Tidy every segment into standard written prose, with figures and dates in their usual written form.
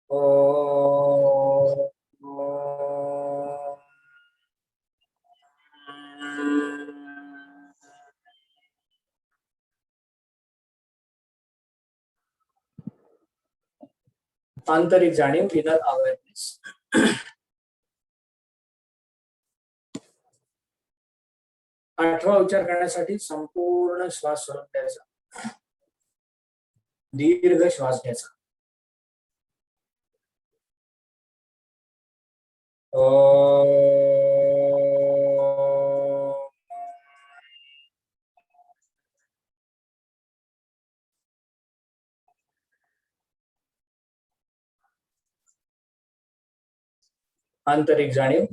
ओम आंतरिक जाणीव, inner awareness. 8वा उच्चार करण्यासाठी संपूर्ण श्वास सोडून द्यायचा, दीर्घ श्वास घ्यायचा. आंतरिक जाणीव.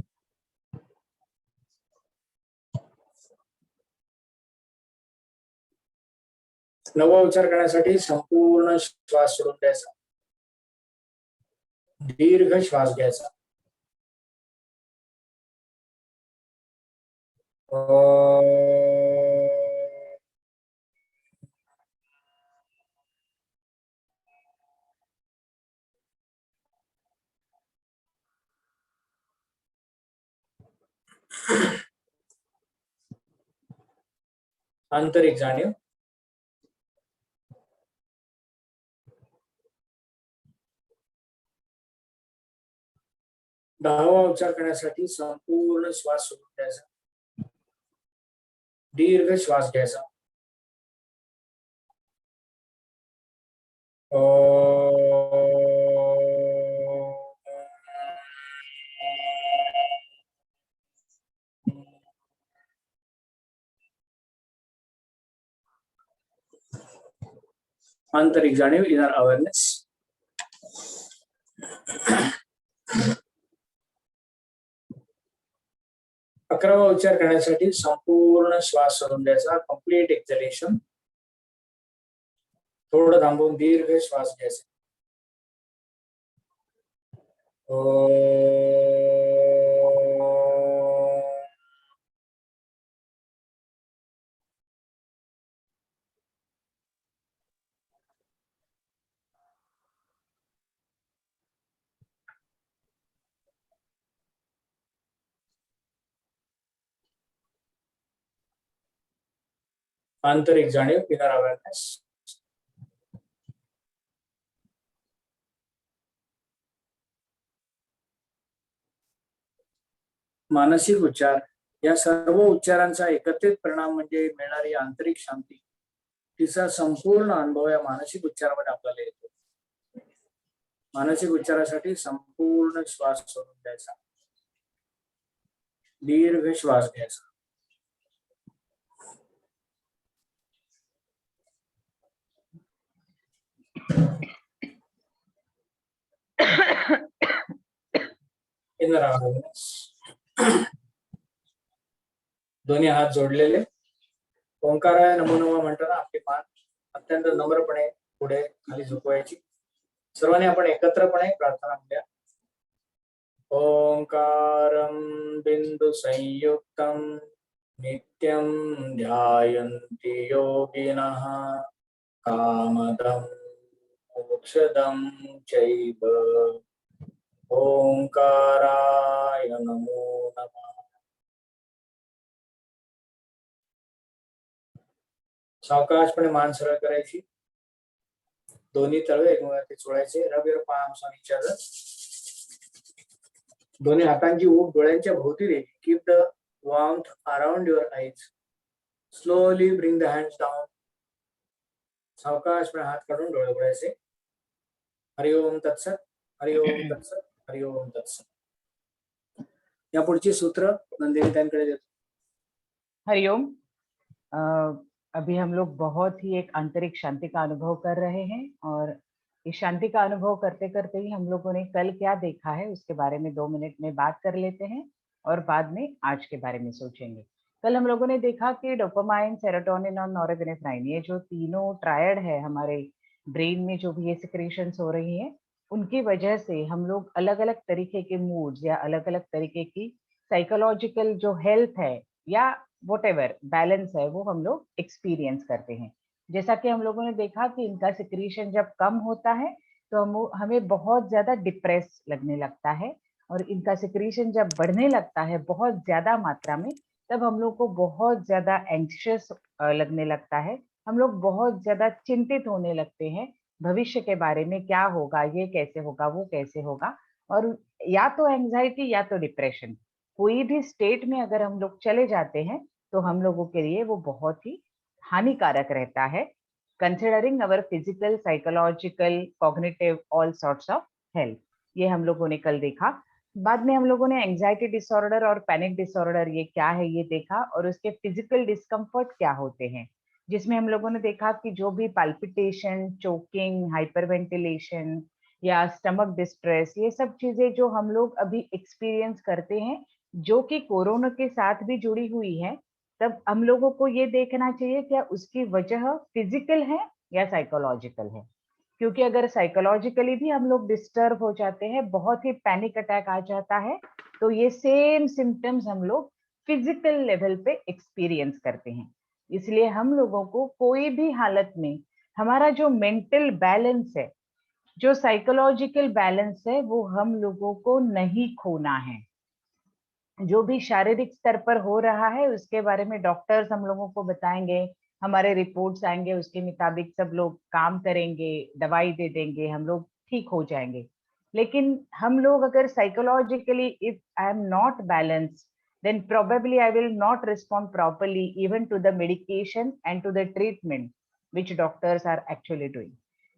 नववा उच्चार करण्यासाठी संपूर्ण श्वास सोडून द्यायचा, दीर्घ श्वास घ्यायचा. आंतरिक जाणीव. दहावा उच्चार करण्यासाठी संपूर्ण श्वास सोडून द्यायचा, दीर्घ श्वास घ्यायचा. आंतरिक जाणीव, इनर अवेअरनेस. 11वा उच्चार करण्यासाठी संपूर्ण श्वास सोडून द्यायचा, कंप्लीट एक्झलेशन. थोडं थांबून दीर्घ श्वास घ्यायचा. आंतरिक जाणीव, इनर अवेअरनेस. मानसिक उच्चार. या सर्व उच्चारांचा एकत्रित परिणाम म्हणजे मिळणारी आंतरिक शांती. तिचा संपूर्ण अनुभव या मानसिक उच्चारामध्ये आपल्याला येतो. मानसिक उच्चारासाठी संपूर्ण श्वास सोडून द्यायचा, दीर्घ श्वास घ्यायचा. Inner awareness. दोन्ही हात जोडलेले. ओंकाराय नमो नमः म्हणताना आपली मान अत्यंत नम्रपणे पुढे खाली झुकवायची. सर्वांनी आपण एकत्रपणे प्रार्थना करूया. ओंकारं बिंदु संयुक्तं नित्यं ध्यायन्ति योगिनः कामदं मोक्षदं चैव. ओंकाराय नमो नमः. सावकाशपणे मान सरळ करायची. दोन्ही तळवे एकमेकांवरती चोळायचे. रब your palms on each other. दोन्ही हातांची ऊब डोळ्यांच्या भोवती द्यायची. Keep the warmth around your eyes. Slowly bring the hands down. सावकाशपणे हात काढून डोळे उघडायचे. हरि ओम तत्सत, हरि ओम तत्सत, हरि ओम तत्सत. या पुढची सूत्र नंदिनी ताईंकडे देतो. हरिओम. अभी हम लोग बहुत ही एक आंतरिक शांति का अनुभव कर रहे हैं और इस शांति का अनुभव करते करते ही हम लोगों ने कल क्या देखा है उसके बारे में 2 मिनट में बात कर लेते हैं और बाद में आज के बारे में सोचेंगे. कल हम लोगों ने देखा कि डोपामाइन, सेरोटोनिन और नॉरेपिनेफ्राइन, ये जो तीनों ट्रायड है हमारे ब्रेन में, जो भी ये सिक्रीशंस हो रही हैं, उनकी वजह से हम लोग अलग अलग तरीके के मूड्स या अलग अलग तरीके की साइकोलॉजिकल जो हेल्थ है या व्हाटएवर बैलेंस है वो हम लोग एक्सपीरियंस करते हैं. जैसा कि हम लोगों ने देखा कि इनका सिक्रीशन जब कम होता है तो हमें बहुत ज्यादा डिप्रेस लगने लगता है, और इनका सिक्रीशन जब बढ़ने लगता है बहुत ज्यादा मात्रा में, तब हम लोग को बहुत ज्यादा एंग्शियस लगने लगता है। हम लोग बहुत ज्यादा चिंतित होने लगते हैं भविष्य के बारे में, क्या होगा, ये कैसे होगा, वो कैसे होगा। और या तो एंजाइटी या तो डिप्रेशन, कोई भी स्टेट में अगर हम लोग चले जाते हैं तो हम लोगों के लिए वो बहुत ही हानिकारक रहता है, considering our physical, psychological, cognitive, all sorts of health. ये हम लोगों ने कल देखा। बाद में हम लोगों ने एंजाइटी डिसऑर्डर और पैनिक डिसऑर्डर ये क्या है ये देखा, और उसके फिजिकल डिस्कम्फर्ट क्या होते हैं, जिसमें हम लोगों ने देखा कि जो भी पाल्पिटेशन, चोकिंग, हाइपरवेंटिलेशन या स्टमक डिस्ट्रेस, ये सब चीजें जो हम लोग अभी एक्सपीरियंस करते हैं, जो कि कोरोना के साथ भी जुड़ी हुई है, तब हम लोगों को ये देखना चाहिए क्या उसकी वजह फिजिकल है या साइकोलॉजिकल है। क्योंकि अगर साइकोलॉजिकली भी हम लोग डिस्टर्ब हो जाते हैं, बहुत ही पैनिक अटैक आ जाता है, तो ये सेम सिम्टम्स हम लोग फिजिकल लेवल पे एक्सपीरियंस करते हैं। इसलिए हम लोगों को कोई भी हालत में हमारा जो मेंटल बैलेंस है, जो साइकोलॉजिकल बैलेंस है, वो हम लोगों को नहीं खोना है। जो भी शारीरिक स्तर पर हो रहा है उसके बारे में डॉक्टर्स हम लोगों को बताएंगे, हमारे रिपोर्ट्स आएंगे, उसके मुताबिक सब लोग काम करेंगे, दवाई दे देंगे, हम लोग ठीक हो जाएंगे। लेकिन हम लोग अगर psychologically if I am not balanced, then probably I will not respond properly even to the medication and to the treatment which doctors are actually doing.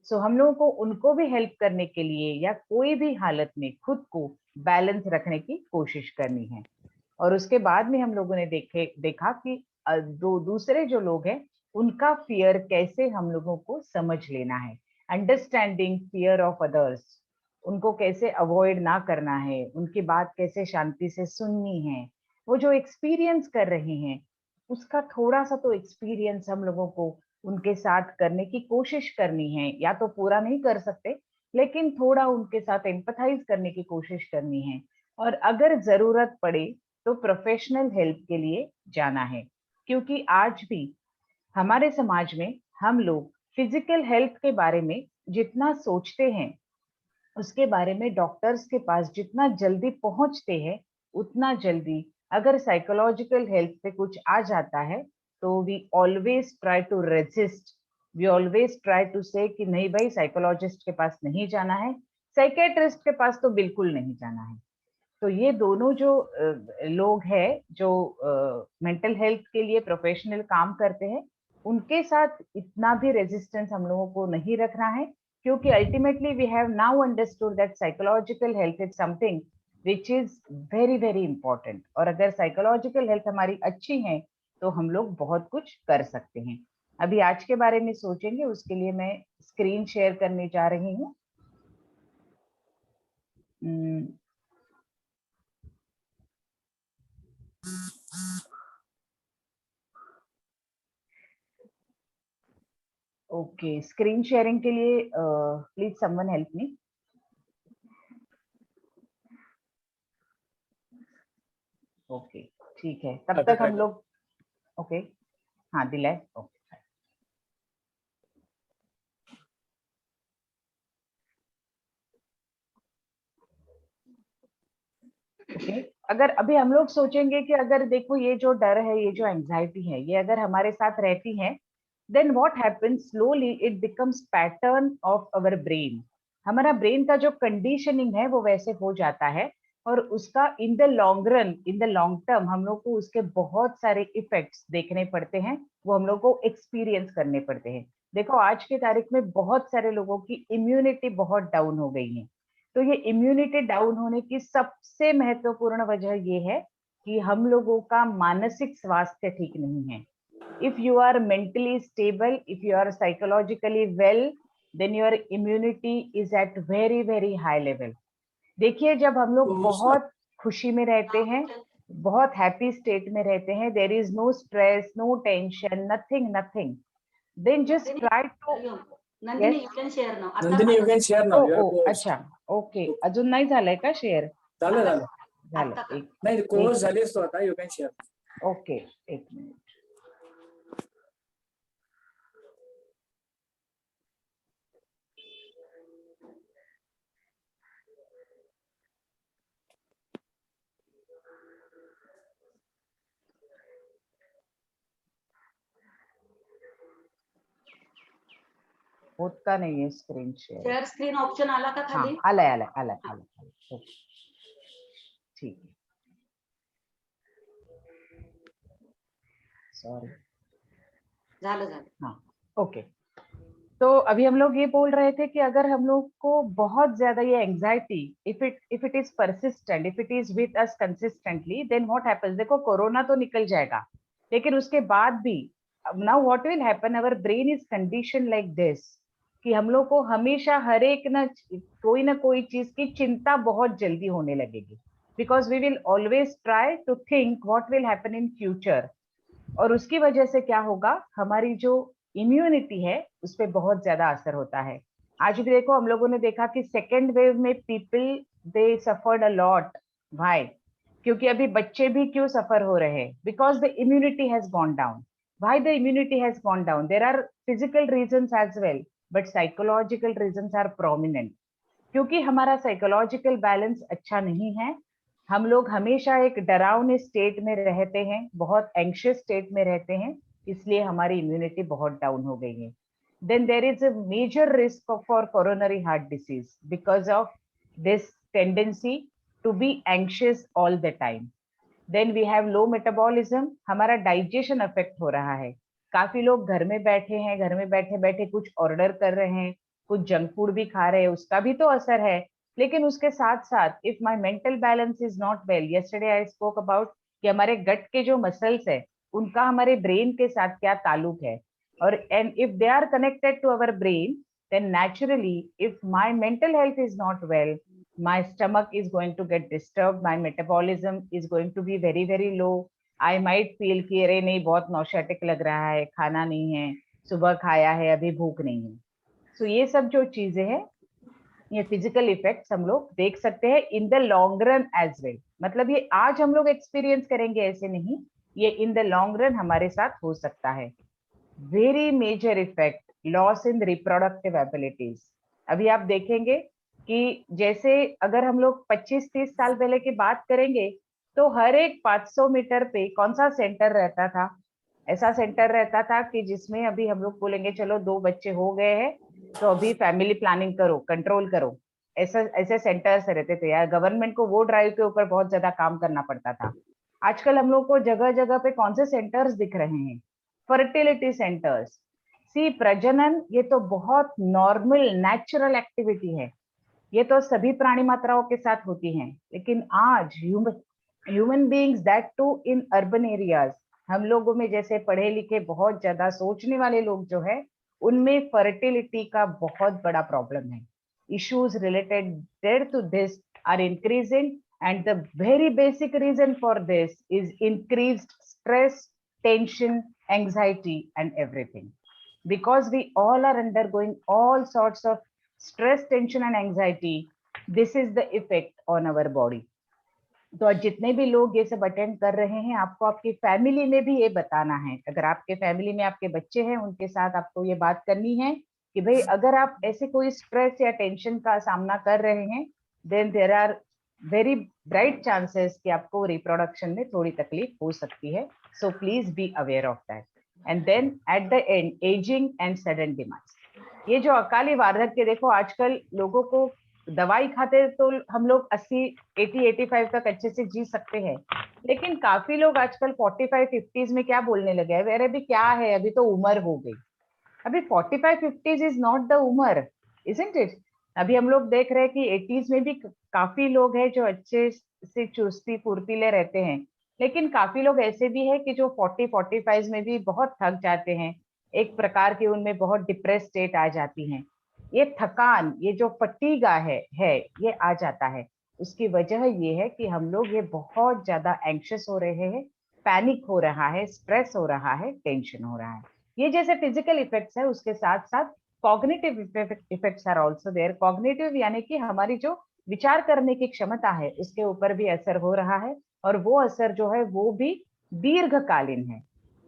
So हम लोगों को उनको भी हेल्प करने के लिए या कोई भी हालत में खुद को बैलेंस रखने की कोशिश करनी है। और उसके बाद में हम लोगों ने देखा कि दूसरे जो लोग हैं उनका फियर कैसे हम लोगों को समझ लेना है, अंडरस्टैंडिंग फियर ऑफ अदर्स, उनको कैसे अवॉइड ना करना है, उनकी बात कैसे शांति से सुननी है। वो जो एक्सपीरियंस कर रहे हैं उसका थोड़ा सा तो एक्सपीरियंस हम लोगों को उनके साथ करने की कोशिश करनी है, या तो पूरा नहीं कर सकते लेकिन थोड़ा उनके साथ एम्पथाइज करने की कोशिश करनी है। और अगर जरूरत पड़े तो प्रोफेशनल हेल्प के लिए जाना है, क्योंकि आज भी हमारे समाज में हम लोग फिजिकल हेल्थ के बारे में जितना सोचते हैं, उसके बारे में डॉक्टर्स के पास जितना जल्दी पहुंचते हैं, उतना जल्दी अगर साइकोलॉजिकल हेल्थ पे कुछ आ जाता है तो we always try to resist, we always try to say कि नहीं भाई साइकोलॉजिस्ट के पास नहीं जाना है, साइकेट्रिस्ट के पास तो बिल्कुल नहीं जाना है। तो ये दोनों जो लोग हैं जो मेंटल हेल्थ के लिए प्रोफेशनल काम करते हैं, उनके साथ इतना भी रेजिस्टेंस हम लोगों को नहीं रखना है, क्योंकि ultimately we have now understood that psychological health is something which is very very important. और अगर साइकोलॉजिकल हेल्थ हमारी अच्छी है तो हम लोग बहुत कुछ कर सकते हैं। अभी आज के बारे में सोचेंगे, उसके लिए मैं स्क्रीन शेयर करने जा रही हूँ। ओके, स्क्रीन शेयरिंग के लिए please someone help me. Okay, ठीक है, तब तक हम लोग ओके, हाँ दिलाए, ओके। ओके, अगर अभी हम लोग सोचेंगे कि अगर देखो ये जो डर है, ये जो एंजाइटी है, ये अगर हमारे साथ रहती है, then what happens, slowly it becomes pattern of our brain. हमारा ब्रेन का जो कंडीशनिंग है वो वैसे हो जाता है, और उसका इन the long run, in the long term हम लोग को उसके बहुत सारे इफेक्ट्स देखने पड़ते हैं, वो हम लोग को एक्सपीरियंस करने पड़ते हैं। देखो आज की तारीख में बहुत सारे लोगों की इम्यूनिटी बहुत डाउन हो गई है। तो ये इम्यूनिटी डाउन होने की सबसे महत्वपूर्ण वजह ये है कि हम लोगों का मानसिक स्वास्थ्य ठीक नहीं है। if you are mentally stable, if you are psychologically well, then your immunity is at very very high level. देखिए जब हम लोग बहुत खुशी में रहते हैं, बहुत हैप्पी स्टेट में रहते हैं, there is no stress, no tension, nothing, nothing, then just try to Nandini yes. you can share now. आता Nandini, you can share now. You are oh closed. अच्छा, ओके, अजून नाही झालंय का शेअर? झालं झालं झालं, आता एक नाही, क्लोज झालेच तो आता. You can share. ओके, एक मिनिट. होत का नाहीये screen share. Share screen option आला का हा, खाली? आलाय. ओके, ठीक है. सॉरी. झालं. हाँ, ओके. तो अभी हम लोग ये बोल रहे थे कि अगर हम लोग को बहुत ज्यादा ये anxiety, if it is persistent, if it is with us consistently, then what happens. देखो कोरोना तो निकल जाएगा, लेकिन उसके बाद भी now what will happen, our brain is condition like this कि हम लोग को हमेशा हर एक ना कोई चीज की चिंता बहुत जल्दी होने लगेगी, because we will always try to think what will happen in future. और उसकी वजह से क्या होगा, हमारी जो इम्यूनिटी है उस पर बहुत ज्यादा असर होता है. आज भी देखो हम लोगों ने देखा कि सेकेंड वेव में people they suffered a lot. भाई क्योंकि अभी बच्चे भी क्यों सफर हो रहे हैं, because the immunity has gone down. Why the immunity has gone down? There are physical reasons as well, but psychological reasons are prominent. क्योंकि हमारा साइकोलॉजिकल बैलेंस अच्छा नहीं है. हम लोग हमेशा एक डरावने स्टेट में रहते हैं, बहुत एंशियस स्टेट में रहते हैं, इसलिए हमारी इम्यूनिटी बहुत डाउन हो गई है. Then there is a major risk for coronary heart disease because of this tendency to be anxious all the time. Then we have low metabolism, हमारा डाइजेशन अफेक्ट हो रहा है. काफी लोग घर में बैठे हैं, घर में बैठे बैठे कुछ ऑर्डर कर रहे हैं, कुछ जंक फूड भी खा रहे हैं, उसका भी तो असर है. लेकिन उसके साथ साथ if my mental balance is not well, yesterday I spoke about कि हमारे गट के जो मसल्स है उनका हमारे ब्रेन के साथ क्या ताल्लुक है, और and if they are connected to our brain, then naturally if my mental health is not well, my stomach is going to get disturbed, my metabolism is going to be very low. I might feel कि अरे नहीं बहुत नौशेटिक लग रहा है, खाना नहीं है, सुबह खाया है अभी भूख नहीं है. सो ये सब जो चीजें हैं, ये फिजिकल इफेक्ट्स हम लोग देख सकते हैं in the long run as well. मतलब ये आज हम लोग एक्सपीरियंस करेंगे ऐसे नहीं, ये इन द लॉन्ग रन हमारे साथ हो सकता है. Very major effect, loss in reproductive abilities. अभी आप देखेंगे कि जैसे अगर हम लोग 25-30 साल पहले की बात करेंगे तो हर एक 500 मीटर पे कौन सा सेंटर रहता था, ऐसा सेंटर रहता था कि जिसमें अभी हम लोग बोलेंगे चलो 2 बच्चे हो गए हैं तो अभी फैमिली प्लानिंग करो, कंट्रोल करो. ऐसे सेंटर्स रहते थे यार. गवर्नमेंट को वो ड्राइव के ऊपर बहुत ज्यादा काम करना पड़ता था. आजकल हम लोग को जगह जगह पे कौन से सेंटर्स दिख रहे हैं, फर्टिलिटी सेंटर्स. सी प्रजनन ये तो बहुत नॉर्मल नेचुरल एक्टिविटी है, ये तो सभी प्राणी मात्राओं के साथ होती हैं. लेकिन आज human beings, that too in urban areas, हम लोगों में जैसे पढ़े लिखे बहुत ज्यादा सोचने वाले लोग जो है, उनमें फर्टिलिटी का बहुत बड़ा प्रॉब्लम है. Issues related there to this are increasing, and the very basic reason for this is increased stress, tension, anxiety and everything, because we all are undergoing all sorts of stress, tension and anxiety. This is the effect on our body. तो आज जितने भी लोग ये सब attend कर रहे हैं, आपको आपकी फैमिली में भी ये बताना है. अगर आपके फैमिली में आपके बच्चे हैं, उनके साथ आपको ये बात करनी है कि भाई अगर आप ऐसे कोई स्ट्रेस या टेंशन का सामना कर रहे हैं, then there are very bright chances कि आपको रिप्रोडक्शन में थोड़ी तकलीफ हो सकती है. So please be aware of that. And then at the end, ageing and sudden demands. ये जो अकाली वार्धक्य, देखो आजकल लोगों को दवाई खाते तो हम लोग 80, 80, 85 तक अच्छे से जी सकते हैं, लेकिन काफी लोग आजकल 45, 50s में क्या बोलने लगे हैं, अरे अभी क्या है, अभी तो उम्र हो गई. अभी 45, 50s इज नॉट द उम्र, इजंट इट. अभी हम लोग देख रहे हैं कि 80s में भी काफी लोग हैं जो अच्छे से चुस्ती फुर्तीले रहते हैं, लेकिन काफी लोग ऐसे भी है कि जो 40, 45 में भी बहुत थक जाते हैं, एक प्रकार की उनमें बहुत डिप्रेस स्टेट आ जाती है. ये थकान, ये जो फटीगा है ये आ जाता है. उसकी वजह ये है कि हम लोग ये बहुत ज्यादा एंक्शियस हो रहे हैं, पैनिक हो रहा है, स्ट्रेस हो रहा है, टेंशन हो रहा है. ये जैसे फिजिकल इफेक्ट्स है, उसके साथ साथ cognitive effects are also there. Cognitive यानी कि हमारी जो विचार करने की क्षमता है उसके ऊपर भी असर हो रहा है, और वो असर जो है वो भी दीर्घकालीन है.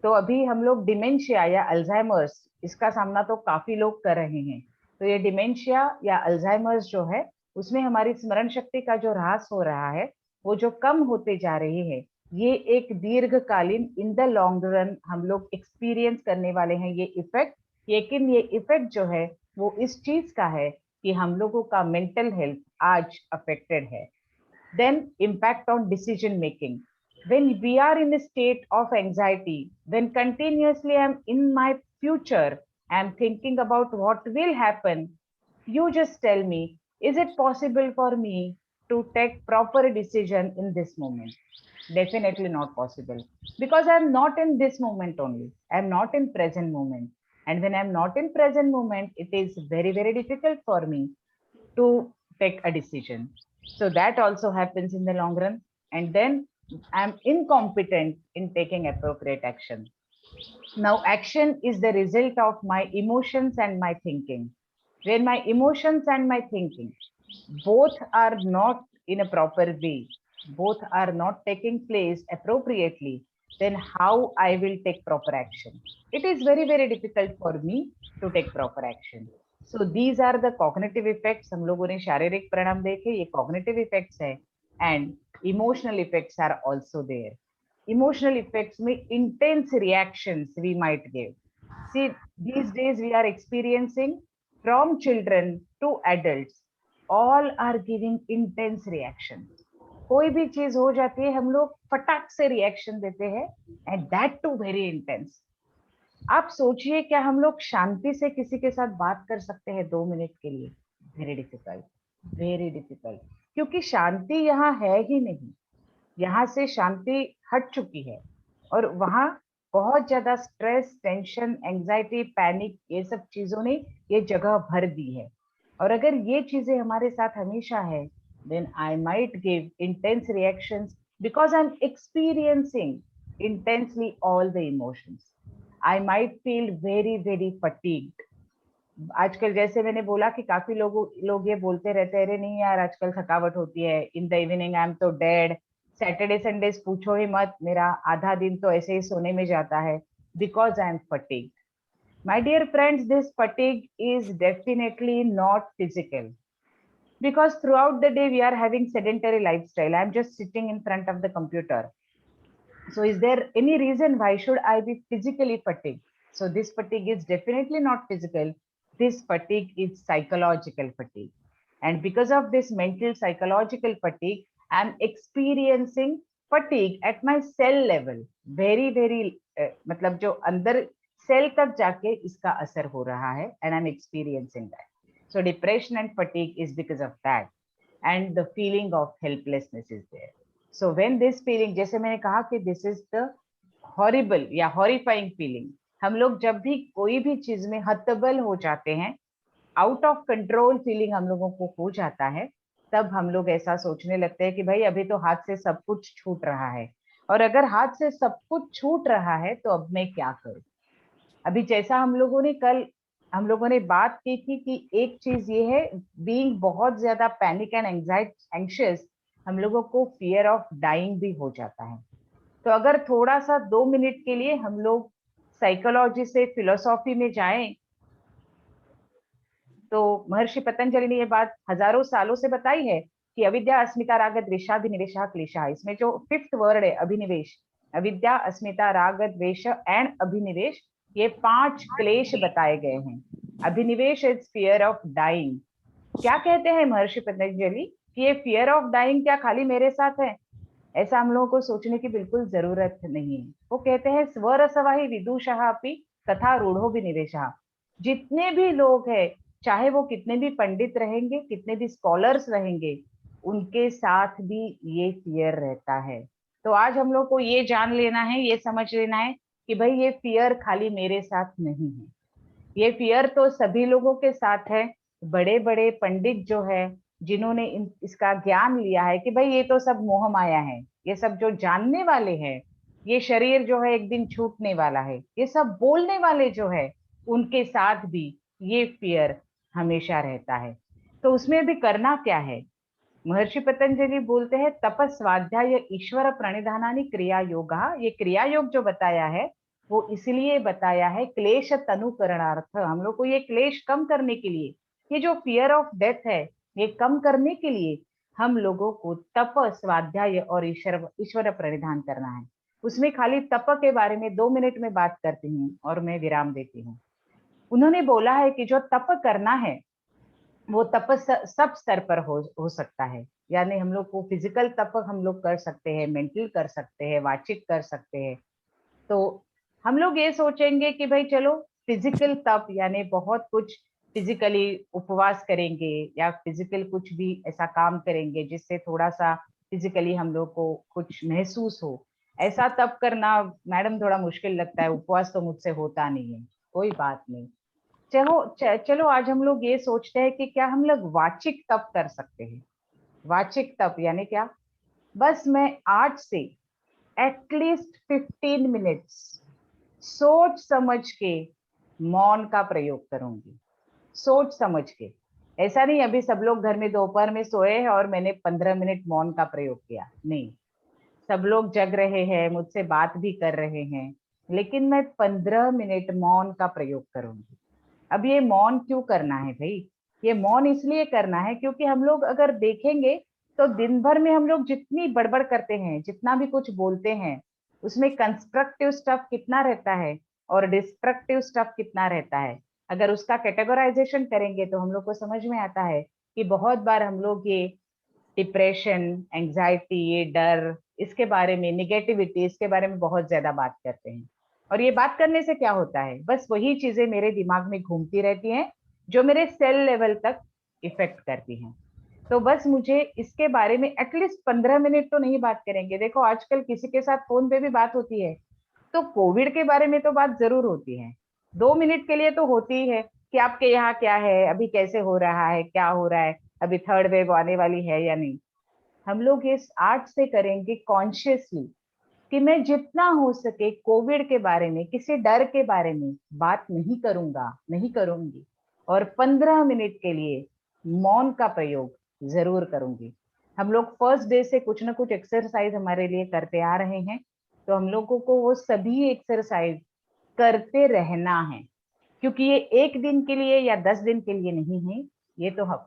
तो अभी हम लोग डिमेंशिया या अल्जाइमर्स, इसका सामना तो काफी लोग कर रहे हैं. तो ये डिमेंशिया या अल्जाइमर्स जो है, उसमें हमारी स्मरण शक्ति का जो ह्रास हो रहा है, वो जो कम होते जा रहे हैं, ये एक दीर्घकालीन इन द लॉन्ग रन हम लोग एक्सपीरियंस करने वाले हैं ये इफेक्ट। लेकिन ये इफेक्ट जो है वो इस चीज का है कि हम लोगों का मेंटल हेल्थ आज अफेक्टेड है। Then impact on decision making. When we are in a state of anxiety, when continuously I'm in my future, I'm thinking about what will happen, you just tell me, is it possible for me to take proper decision in this moment? Definitely not possible, because I'm not in this moment only. I'm not in present moment. And when I'm not in present moment, it is very, very difficult for me to take a decision. So that also happens in the long run. And then I'm incompetent in taking appropriate action. Now, action is the result of my emotions and my thinking. When my emotions and my thinking both are not in a proper way, both are not taking place appropriately, then how I will take proper action? It is very, very difficult for me to take proper action. So these are the cognitive effects. हम लोगों ने शारीरिक परिणाम देखे, ये cognitive effects है, and emotional effects are also there. Emotional effects में intense reactions we might give. See, these days we are experiencing from children to adults, all are giving intense reaction. कोई भी चीज हो जाती है हम लोग फटाक से रिएक्शन देते हैं, and that too very intense. आप सोचिए क्या हम लोग शांति से किसी के साथ बात कर सकते हैं 2 मिनट के लिए? वेरी डिफिकल्ट, वेरी डिफिकल्ट, क्योंकि शांति यहाँ है ही नहीं। यहाँ से शांति हट चुकी है और वहाँ बहुत ज्यादा स्ट्रेस, टेंशन, एंजाइटी, पैनिक, ये सब चीजों ने ये जगह भर दी है। और अगर ये चीजें हमारे साथ हमेशा है, then I might give intense reactions because I'm experiencing intensely all the emotions. I might feel very, very fatigued. आजकल जैसे मैंने बोला कि काफी लोग ये बोलते रहते हैं, अरे नहीं यार आजकल थकावट होती है, in the evening I am तो डेड, सैटरडे संडेज पूछो ही मत, मेरा आधा दिन तो ऐसे ही सोने में जाता है, because I am fatigued. My dear friends, this fatigue is definitely not physical, because throughout the day we are having sedentary lifestyle. I'm just sitting in front of the computer. So is there any reason why should I be physically fatigued? So this fatigue is definitely not physical. This fatigue is psychological fatigue. And because of this mental psychological fatigue, I'm experiencing fatigue at my cell level. Very, very, मतलब जो अंदर cell तक जाके इसका असर हो रहा है, and I'm experiencing that. So depression and fatigue is because of that. And the feeling of helplessness is there. So when this feeling, जैसे मैंने कहा कि this is the horrible या horrifying feeling, हम लोग जब भी कोई भी चीज में हतबल हो जाते हैं, आउट ऑफ कंट्रोल फीलिंग हम लोगों को हो जाता है, तब हम लोग ऐसा सोचने लगते हैं कि भाई अभी तो हाथ से सब कुछ छूट रहा है, और अगर हाथ से सब कुछ छूट रहा है तो अब मैं क्या करूं? अभी जैसा हम लोगों ने बात की थी कि एक चीज ये है, बीइंग बहुत ज्यादा पैनिक एंड एंग्शियस, हम लोगों को फियर ऑफ डाइंग भी हो जाता है। तो अगर थोड़ा सा 2 मिनट के लिए हम लोग साइकोलॉजी से फिलोसॉफी में जाएं, तो महर्षि पतंजलि ने ये बात हजारों सालों से बताई है कि अविद्या, अस्मिता, राग, द्वेषाभिनिवेशः, क्लेशः। इसमें जो 5th वर्ड है अभिनिवेश, अविद्या, अस्मिता, राग, द्वेष एंड अभिनिवेश, ये 5 क्लेश बताए गए हैं। अभिनिवेश इज फियर ऑफ डाइंग। क्या कहते हैं महर्षि पतंजलि कि ये फियर ऑफ डाइंग क्या खाली मेरे साथ है? ऐसा हम लोगों को सोचने की बिल्कुल जरूरत नहीं है। वो कहते हैं स्वरसवाहि विदुषः अपि तथा रूढ़ो विनिवेशः। जितने भी लोग हैं, चाहे वो कितने भी पंडित रहेंगे, कितने भी स्कॉलर्स रहेंगे, उनके साथ भी ये फियर रहता है। तो आज हम लोग को ये जान लेना है, ये समझ लेना है कि भाई ये फियर खाली मेरे साथ नहीं है, ये फियर तो सभी लोगों के साथ है। बड़े बड़े पंडित जो है, जिन्होंने इसका ज्ञान लिया है कि भाई ये तो सब मोह माया है, ये सब जो जानने वाले हैं, ये शरीर जो है एक दिन छूटने वाला है, ये सब बोलने वाले जो है, उनके साथ भी ये फियर हमेशा रहता है। तो उसमें भी करना क्या है? महर्षि पतंजलि बोलते हैं तपस, स्वाध्याय, ईश्वर प्रणिधानानि क्रिया योगा। ये क्रिया योग जो बताया है वो इसलिए बताया है क्लेश तनुकरणार्थ, हम लोग को ये क्लेश कम करने के लिए, ये जो फियर ऑफ डेथ है ये कम करने के लिए हम लोगों को तप, स्वाध्याय और ईश्वर प्रणिधान करना है। उसमें खाली तप के बारे में 2 मिनट में बात करती हूँ और मैं विराम देती हूँ। उन्होंने बोला है कि जो तप करना है वो तप सब स्तर पर हो सकता है। यानी हम लोग को फिजिकल तप हम लोग कर सकते हैं, मेंटल कर सकते हैं, वाचिक कर सकते हैं। तो हम लोग ये सोचेंगे कि भाई चलो फिजिकल तप यानी बहुत कुछ फिजिकली उपवास करेंगे या फिजिकल कुछ भी ऐसा काम करेंगे जिससे थोड़ा सा फिजिकली हम लोग को कुछ महसूस हो। ऐसा तप करना मैडम थोड़ा मुश्किल लगता है, उपवास तो मुझसे होता नहीं है। कोई बात नहीं, चलो आज हम लोग ये सोचते हैं कि क्या हम लोग वाचिक तप कर सकते हैं। वाचिक तप यानी क्या? बस मैं आज से एटलीस्ट 15 मिनट्स सोच समझ के मौन का प्रयोग करूंगी। सोच समझ के, ऐसा नहीं अभी सब लोग घर में दोपहर में सोए हैं और मैंने 15 मिनट मौन का प्रयोग किया, नहीं। सब लोग जग रहे हैं, मुझसे बात भी कर रहे हैं, लेकिन मैं 15 मिनट मौन का प्रयोग करूंगी। अब ये मौन क्यों करना है भाई? ये मौन इसलिए करना है क्योंकि हम लोग अगर देखेंगे तो दिन भर में हम लोग जितनी बड़बड़ करते हैं, जितना भी कुछ बोलते हैं, उसमें कंस्ट्रक्टिव स्टफ कितना रहता है और डिस्ट्रक्टिव स्टफ कितना रहता है। अगर उसका कैटेगराइजेशन करेंगे तो हम लोग को समझ में आता है कि बहुत बार हम लोग ये डिप्रेशन, एंजाइटी, ये डर, इसके बारे में, निगेटिविटी, इसके बारे में बहुत ज्यादा बात करते हैं। और ये बात करने से क्या होता है, बस वही चीजें मेरे दिमाग में घूमती रहती हैं जो मेरे सेल लेवल तक इफेक्ट करती हैं। तो बस मुझे इसके बारे में एटलीस्ट 15 मिनट तो नहीं बात करेंगे। देखो आजकल किसी के साथ फोन पे भी बात होती है तो कोविड के बारे में तो बात जरूर होती है, 2 मिनट के लिए तो होती ही है कि आपके यहाँ क्या है, अभी कैसे हो रहा है, क्या हो रहा है, अभी थर्ड वेव आने वाली है या नहीं। हम लोग इस आज से करेंगे कॉन्शियसली कि मैं जितना हो सके कोविड के बारे में, किसी डर के बारे में बात नहीं करूंगा, नहीं करूंगी। और 15 मिनट के लिए मौन का प्रयोग जरूर करूंगी। हम लोग फर्स्ट डे से कुछ ना कुछ एक्सरसाइज हमारे लिए करते आ रहे हैं, तो हम लोगों को वो सभी एक्सरसाइज करते रहना है, क्योंकि ये 1 दिन के लिए या 10 दिन के लिए नहीं है, ये तो हम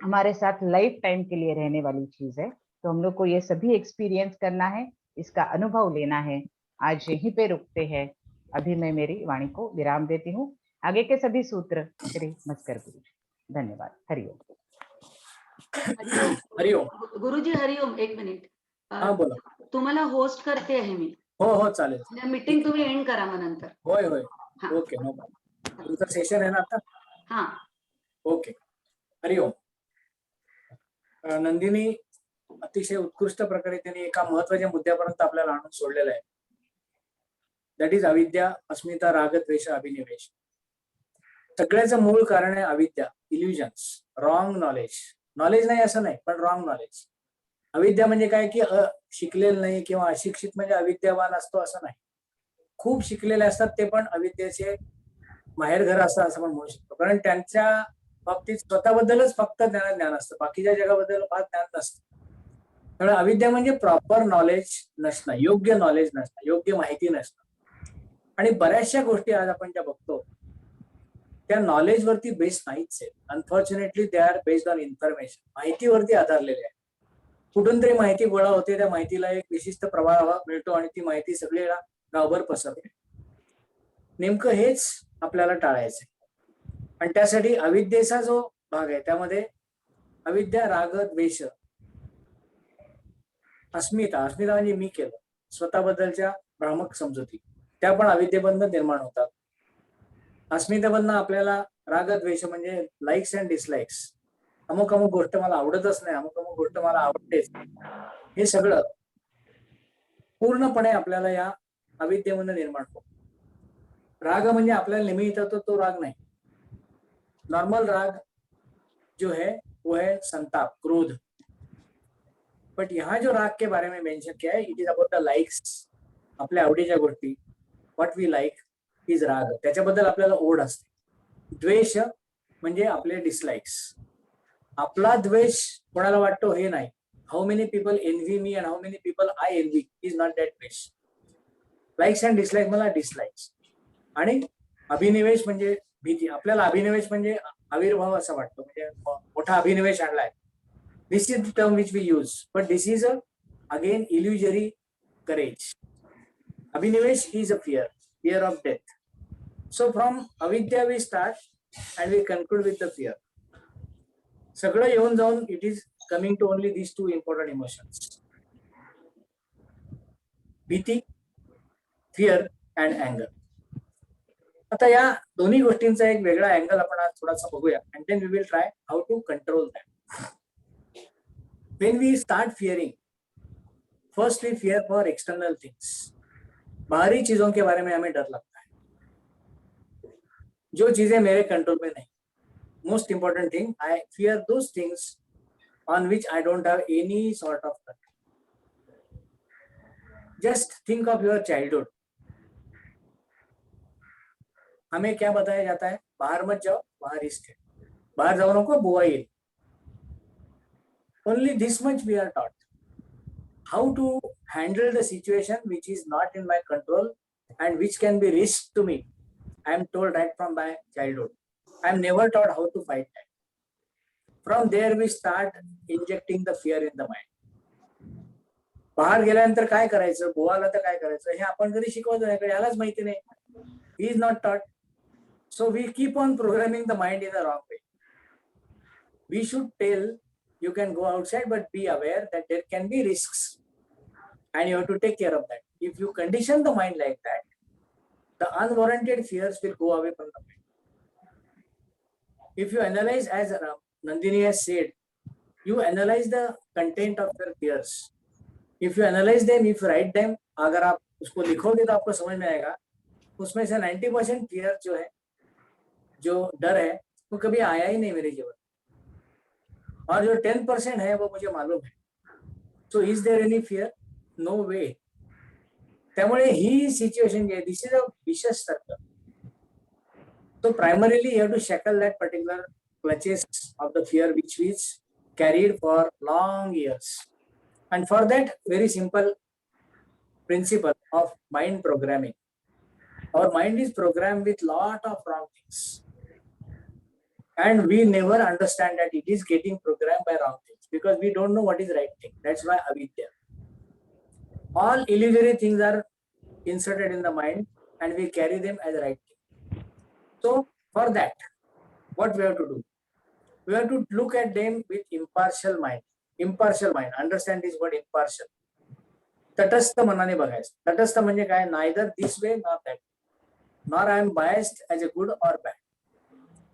हमारे साथ लाइफ टाइम के लिए रहने वाली चीज है। तो हम लोग को ये सभी एक्सपीरियंस करना है, इसका अनुभव लेना है। आज यहीं पे रुकते हैं, अभी मैं मेरी वाणी को विराम देती हूँ। आगे के सभी सूत्र श्री मस्कर गुरु जी। धन्यवाद। हरिओम। हरिओम. हरिओम. गुरुजी हरिओम, एक मिनिट. हा बोला. तुम्हाला होस्ट करते आहे मी. हो चालेल. मीटिंग तुम्ही एंड करा मग नंतर. होय. हा. Okay, no problem. तुमचं सेशन आहे ना आता? हा. ओके. हरिओम. नंदिनी अतिशय उत्कृष्ट प्रकारे त्यांनी एका महत्वाच्या मुद्द्यापर्यंत आपल्याला आणून सोडलेलं आहे. दॅट इज अविद्या, अस्मिता, राग, द्वेष, अभिनिवेश. सगळ्याचं मूळ कारण आहे अविद्या, इल्युजन्स, रॉंग नॉलेज. नॉलेज नाही असं नाही, पण रॉंग नॉलेज. अविद्या म्हणजे काय की शिकलेलं नाही किंवा अशिक्षित म्हणजे अविद्यावान असतो असं नाही. खूप शिकलेले असतात ते पण अविद्येचे माहेरघर असतं असं पण म्हणू शकतो. कारण त्यांच्या बाबतीत स्वतःबद्दलच फक्त ज्ञान असतं, बाकीच्या जगाबद्दल फार ज्ञान नसतं. त्यामुळे अविद्या म्हणजे प्रॉपर नॉलेज नसणं, योग्य नॉलेज नसणं, योग्य माहिती नसणं. आणि बऱ्याचशा गोष्टी आज आपण ज्या बघतो त्या नॉलेज वरती बेस्ड नाहीच आहे. Unfortunately they are based on information. माहितीवरती आधारलेले आहे. कुठून तरी माहिती गोळा होते, त्या माहितीला एक विशिष्ट प्रभाव मिळतो आणि ती माहिती सगळीला गावभर पसरते. नेमकं हेच आपल्याला टाळायचंय. आणि त्यासाठी अविद्येचा जो भाग आहे त्यामध्ये अविद्या, राग, द्वेष, अस्मिता म्हणजे मी केलं, स्वतःबद्दलच्या भ्रामक समजुती, त्या पण अविद्येबद्दल निर्माण होतात. अस्मितेमधनं आपल्याला राग, द्वेष म्हणजे लाईक्स अँड डिसलाईक्स. अमुक गोष्ट मला आवडतच नाही, अमुक गोष्ट मला आवडतेच, हे सगळं पूर्णपणे आपल्याला या अविद्येमधनं निर्माण होतं. राग म्हणजे आपल्याला नेहमी येतो तो राग नाही. नॉर्मल राग जो है वो है संताप, क्रोध. बट यहाँ जो राग के बारे में मेंशन किया है, it is about the likes. आपल्या आवडीच्या गोष्टी, व्हॉट वी लाईक इज राग, त्याच्याबद्दल आपल्याला ओढ असते. द्वेष म्हणजे आपले डिसलाइक्स. आपला द्वेष कोणाला वाटतो हे नाही. How many people envy me and how many people I envy is not that द्वेष. लाईक्स अँड डिसलाईक मला डिसलाईक्स. आणि अभिनिवेश म्हणजे भीती. आपल्याला अभिनिवेश म्हणजे आविर्भाव असं वाटतो, म्हणजे मोठा अभिनिवेश आणलाय. This is the term which we use, but this is a again illusory courage. Abhinivesh is a fear of death. So from avidya we start and we conclude with the fear. सगळं येऊन जाऊन it is coming to only these two important emotions. भीती, fear and anger. आता या दोन्ही गोष्टींचा एक वेगळा अँगल आपण आज थोडासा बघूया and then we will try how to control that. When we start fearing, first we fear for external things. बाहरी चीजों के बारे में हमें डर लगता है, जो चीजें मेरे कंट्रोल में नहीं. Most important thing, I fear those things on which I don't have any sort of control. Just think of your childhood. हमें क्या बताया जाता है? बाहर मत जाओ, बाहर रिस्क है. बाहर जाओ नको, बुआ येईल. Only this much we are taught. How to handle the situation which is not in my control and which can be risk to me. I am told right from my childhood. I am never taught how to fight that. From there we start injecting the fear in the mind. बाहर गेल्यानंतर काय करायचं, बुवाला तर काय करायचं हे आपण कधी शिकवतो नाही, यालाच माहिती नाही. He is not taught. So we keep on programming the mind in the wrong way. We should tell you can go outside, but be aware that there can be risks and you have to take care of that. If you condition the mind like that, the unwarranted fears will go away from the mind. If you analyze, as Nandini has said, you analyze the content of your fears. If you analyze them, if you write them, अगर आप उसको लिखोगे तो आपको समझ में आएगा उसमें से 90% fear जो है, जो डर है, वो कभी आया ही नहीं मेरे जीवन, और जो 10% है वो मुझे मालूम है. So is there any fear? No way. त्यामुळे ही सिच्युएशन जी आहे, this is a vicious circle. So primarily you have to shackle that particular clutches of the fear which is carried for long years. And for that, very simple principle of mind programming. Our mind is programmed with lot of wrong things. And we never understand that it is getting programmed by wrong things because we don't know what is right thing. That's why avidya. All illusory things are inserted in the mind and we carry them as right thing. So for that, what we have to do? We have to look at them with impartial mind. Impartial mind. Understand this word impartial. तटस्थ मनाने बघायचं. तटस्थ म्हणजे काय? Neither this way nor that. Nor I am biased as a good or bad.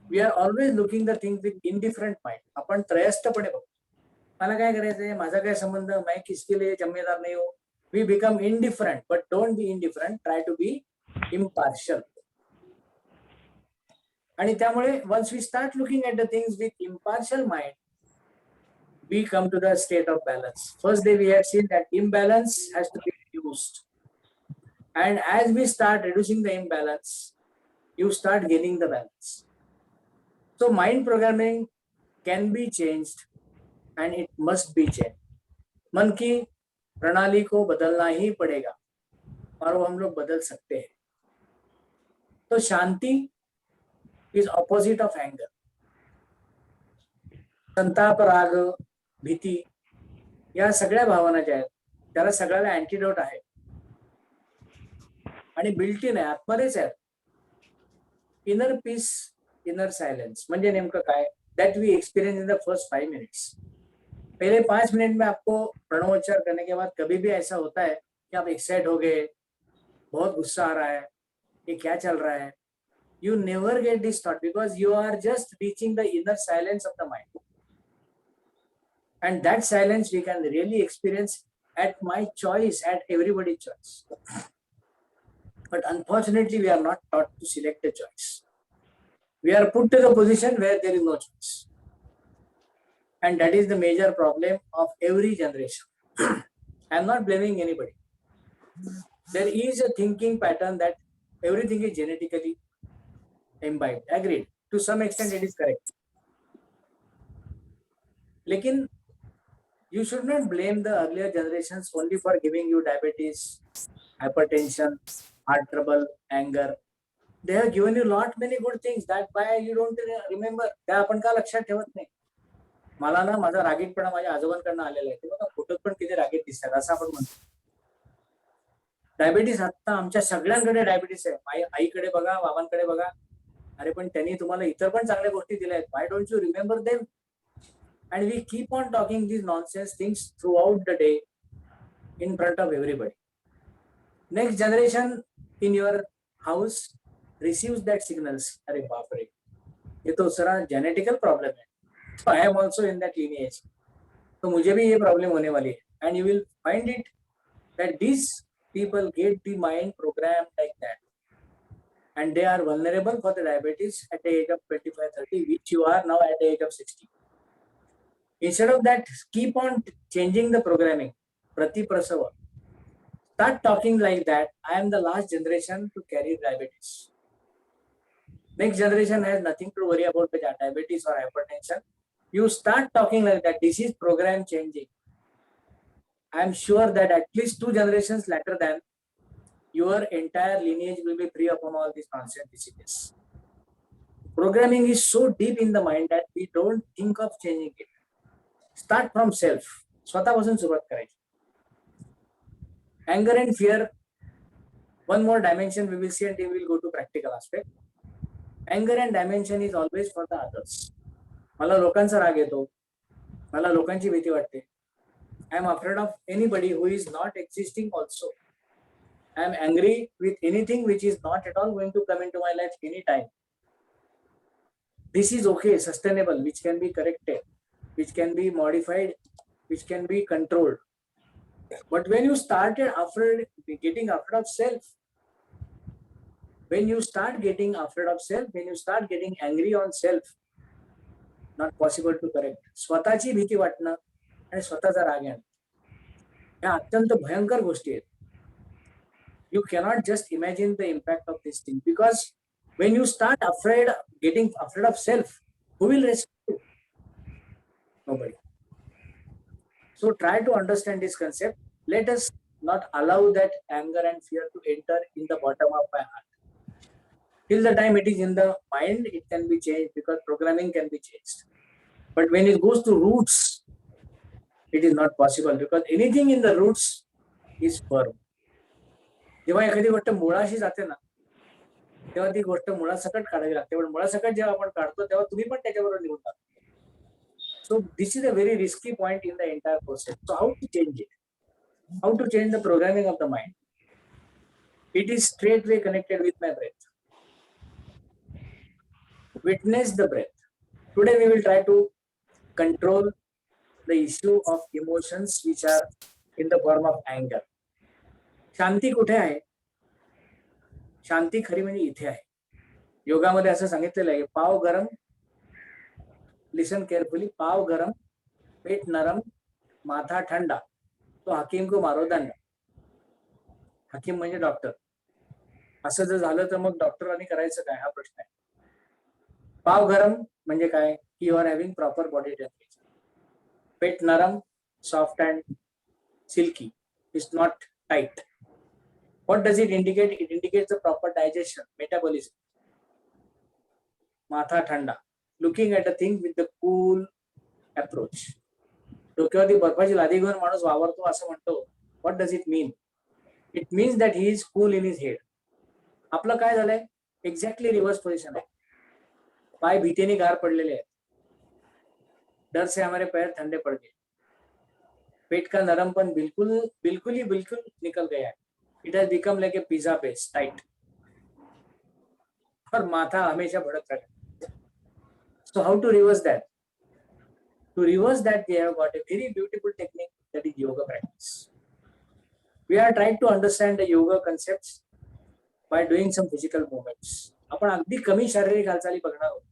We are always looking the things with indifferent mind. आपण त्रयस्थपणे बघतो. मला काय करायचंय? माझा काय संबंध? मैं किसके लिए जिम्मेदार नहीं हूँ. We become indifferent, but don't be indifferent. Try to be impartial. आणि त्यामुळे once we start looking at the things with impartial mind, we come to the state of balance. First day we have seen that imbalance has to be reduced. And as we start reducing the imbalance, you start gaining the balance. So mind programming can be changed and it must be changed. मन की प्रणाली को बदलना ही पड़ेगा और वो हम लोग बदल सकते हैं. तो शांति is opposite of anger. संताप, राग, भीती या सगळ्या भावना ज्या आहेत त्याला सगळ्याला अँटीडोट आहे आणि बिल्ट इन आहे, आतमध्येच आहे. इनर पीस, इनर साइलेंस म्हणजे नेमकं काय? That we experience in the first 5 minutes. पहले 5 मिनट में आपको प्रणवोच्चार करने के बाद कभी भी ऐसा होता है कि आप एक्साइट हो गए, बहुत गुस्सा आ रहा है, ये क्या चल रहा है? You never get this thought because you are just reaching the inner silence of the mind. And that silence we can really experience at my choice, at everybody's choice. But unfortunately, we are not taught to select a choice. We are put to the position where there is no choice. And that is the major problem of every generation. I am not blaming anybody. There is a thinking pattern that everything is genetically imbibed. Agreed. To some extent, it is correct. लेकिन you should not blame the earlier generations only for giving you diabetes, hypertension, heart trouble, anger. They have given you lot many good things. That why you don't remember. त्या आपण का लक्षात ठेवत नाही. मला ना माझा रागीटपणा माझ्या आजोबांकडनं आलेला आहे. ते बघा फोटोत पण किती रागीट दिसतात असं आपण म्हणतो. डायबिटीस आता आमच्या सगळ्यांकडे डायबिटीस आहे. आईकडे बघा, बाबांकडे बघा. अरे पण त्यांनी तुम्हाला इतर पण चांगल्या गोष्टी दिल्या आहेत. Why don't you remember them? And we keep on talking these nonsense things throughout the day in front of everybody. Next generation in your house receives that signals. अरे बाप रे, ये तो सारा जेनेटिकल प्रॉब्लम है. So I am also in that lineage. तो मुझे भी ये प्रॉब्लम होने वाली है. And you will find it that these people get the mind programmed like that. And they are vulnerable for the diabetes at the age of 25-30, which you are now at the age of 60. Instead of that, keep on changing the programming. Prati Prasava. Start talking like that. I am the last generation to carry diabetes. Next generation has nothing to worry about the diabetes or hypertension. You start talking like that. This is program changing. I am sure that at least 2 generations later than your entire lineage will be free from all these nonsense diseases. Programming is so deep in the mind that we don't think of changing it. Start from self. स्वतःपासून सुरुवात करायची. Anger and fear. One more dimension we will see and we will go to practical aspect. Anger and dimension is always for the others. मला लोकांचा राग येतो. मला लोकांची भीती वाटते. I am afraid of anybody who is not existing also. I am angry with anything which is not at all going to come into my life anytime. This is okay, sustainable, which can be corrected, which can be modified, which can be controlled. But when you started getting afraid of self, when you start getting afraid of self, when you start getting angry on self, not possible to correct. स्वतःची भीती वाटणं आणि स्वतःचा राग येणं या अत्यंत भयंकर गोष्टी आहेत. You cannot just imagine the impact of this thing, because when you start getting afraid of self, who will rescue you? Nobody. So try to understand this concept. Let us not allow that anger and fear to enter in the bottom of my heart. Till the time it is in the mind, it can be changed because programming can be changed. But when it goes to roots, it is not possible, because anything in the roots is firm. जेव्हा एखादी गोष्ट मुळाशी जाते ना, तेव्हा ती गोष्ट मुळासकट काढावी लागते. पण मुळासकट जेव्हा आपण काढतो तेव्हा तुम्ही पण त्याच्याबरोबर निघून जाता. So this is a very risky point in the entire process. So how to change it? How to change the programming of the mind? It is straightway connected with my breath. Witness the breath. Today we will try to control the issue of emotions which are in the form of anger. शांती कुठे आहे? शांती खरी म्हणजे इथे आहे. योगामध्ये असं सांगितलेलं आहे, पाव गरम, लिसन केअरफुली, पाव गरम, पेट नरम, माथा ठंडा, तो हकीम को मारो दंड. हकीम म्हणजे डॉक्टर. असं जर झालं तर मग डॉक्टरांनी करायचं काय, हा प्रश्न आहे. पाव गरम म्हणजे काय? You are having proper body temperature. पेट नरम, soft and silky, it's not tight. What does it indicate? It indicates the proper digestion, metabolism. Matha thanda, looking at a thing with the cool approach. डोक्यावरती बर्फाची लादी घेऊन माणूस वावरतो असं म्हणतो. What does it mean? It means that he is cool in his head. आपलं काय झालंय? Exactly reverse position आहे. पाय भीतीने गार पडलेले आहेत. डर से हमारे पैर ठंडे पड़ गए. पेट का नरमपन बिल्कुल निकल गया है. It has become like a pizza base, tight. और माथा हमेशा भड़क रहा है. So how to reverse that? To reverse that, we have got a very beautiful technique, that is yoga practice. We are trying to understand the yoga concepts by doing some physical movements. आपण अगदी कमी शारीरिक हालचाली बघणार आहोत.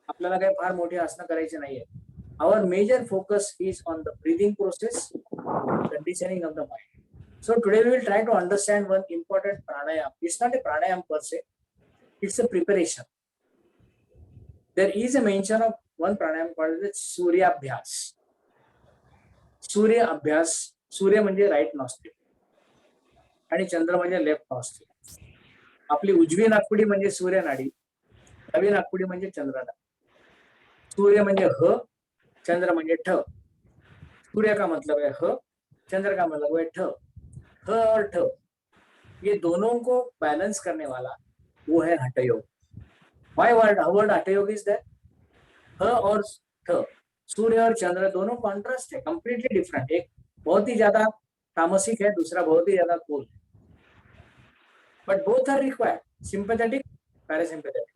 आपल्याला काही फार मोठी आसनं करायची नाहीये. Our major focus is on the breathing process, conditioning of the mind. So today we will try to understand one important pranayam. It's not a pranayam per se, it's a preparation. There is a mention of one pranayam called the Surya Abhyas. Surya Abhyas, Surya म्हणजे right nostril आणि चंद्र म्हणजे left nostril. आपली उजवी नाकपुडी म्हणजे सूर्य नाडी, डावी नाकपुडी म्हणजे चंद्र नाडी. सूर्य म्हणजे ह चंद्र म्हणजे ठ, सूर्य का मतलब है ह, चंद्र का मतलब है ठ। ह और ठ ये दोनों को बैलेंस करने वाला वो है Hathayoga. Why word Hathayoga is that? ह और ठ, सूर्य और चंद्र दोनों कॉन्ट्रास्ट है, कंप्लीटली डिफरेंट। एक बहुत ही ज्यादा तामसिक है, दूसरा बहुत ही ज्यादा कूल है, but both are required, sympathetic, parasympathetic,